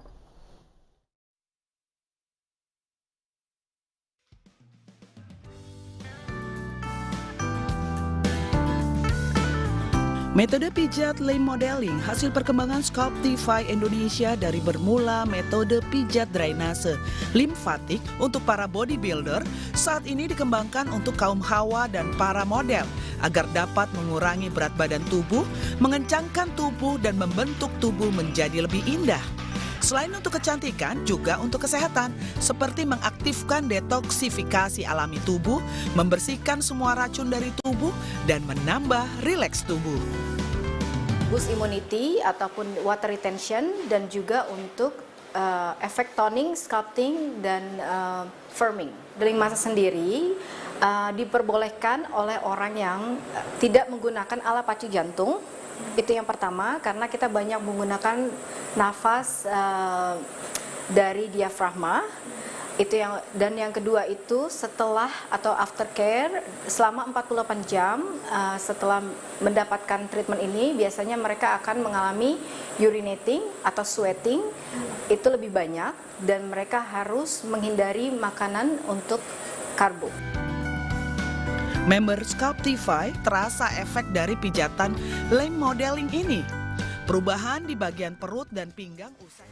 [SPEAKER 1] Metode pijat limb modeling hasil perkembangan Sculptify Indonesia dari bermula metode pijat drainase limfatik untuk para bodybuilder saat ini dikembangkan untuk kaum hawa dan para model agar dapat mengurangi berat badan tubuh, mengencangkan tubuh dan membentuk tubuh menjadi lebih indah. Selain untuk kecantikan, juga untuk kesehatan, seperti mengaktifkan detoksifikasi alami tubuh, membersihkan semua racun dari tubuh, dan menambah rileks tubuh.
[SPEAKER 8] Boost immunity ataupun water retention dan juga untuk efek toning, sculpting, dan firming. Drilling massa sendiri diperbolehkan oleh orang yang tidak menggunakan alat pacu jantung. Itu yang pertama, karena kita banyak menggunakan nafas dari diafragma. Dan yang kedua itu setelah atau aftercare selama 48 jam setelah mendapatkan treatment ini, biasanya mereka akan mengalami urinating atau sweating itu lebih banyak, dan mereka harus menghindari makanan untuk karbo.
[SPEAKER 1] Member Sculptify terasa efek dari pijatan limb modeling ini. Perubahan di bagian perut dan pinggang usai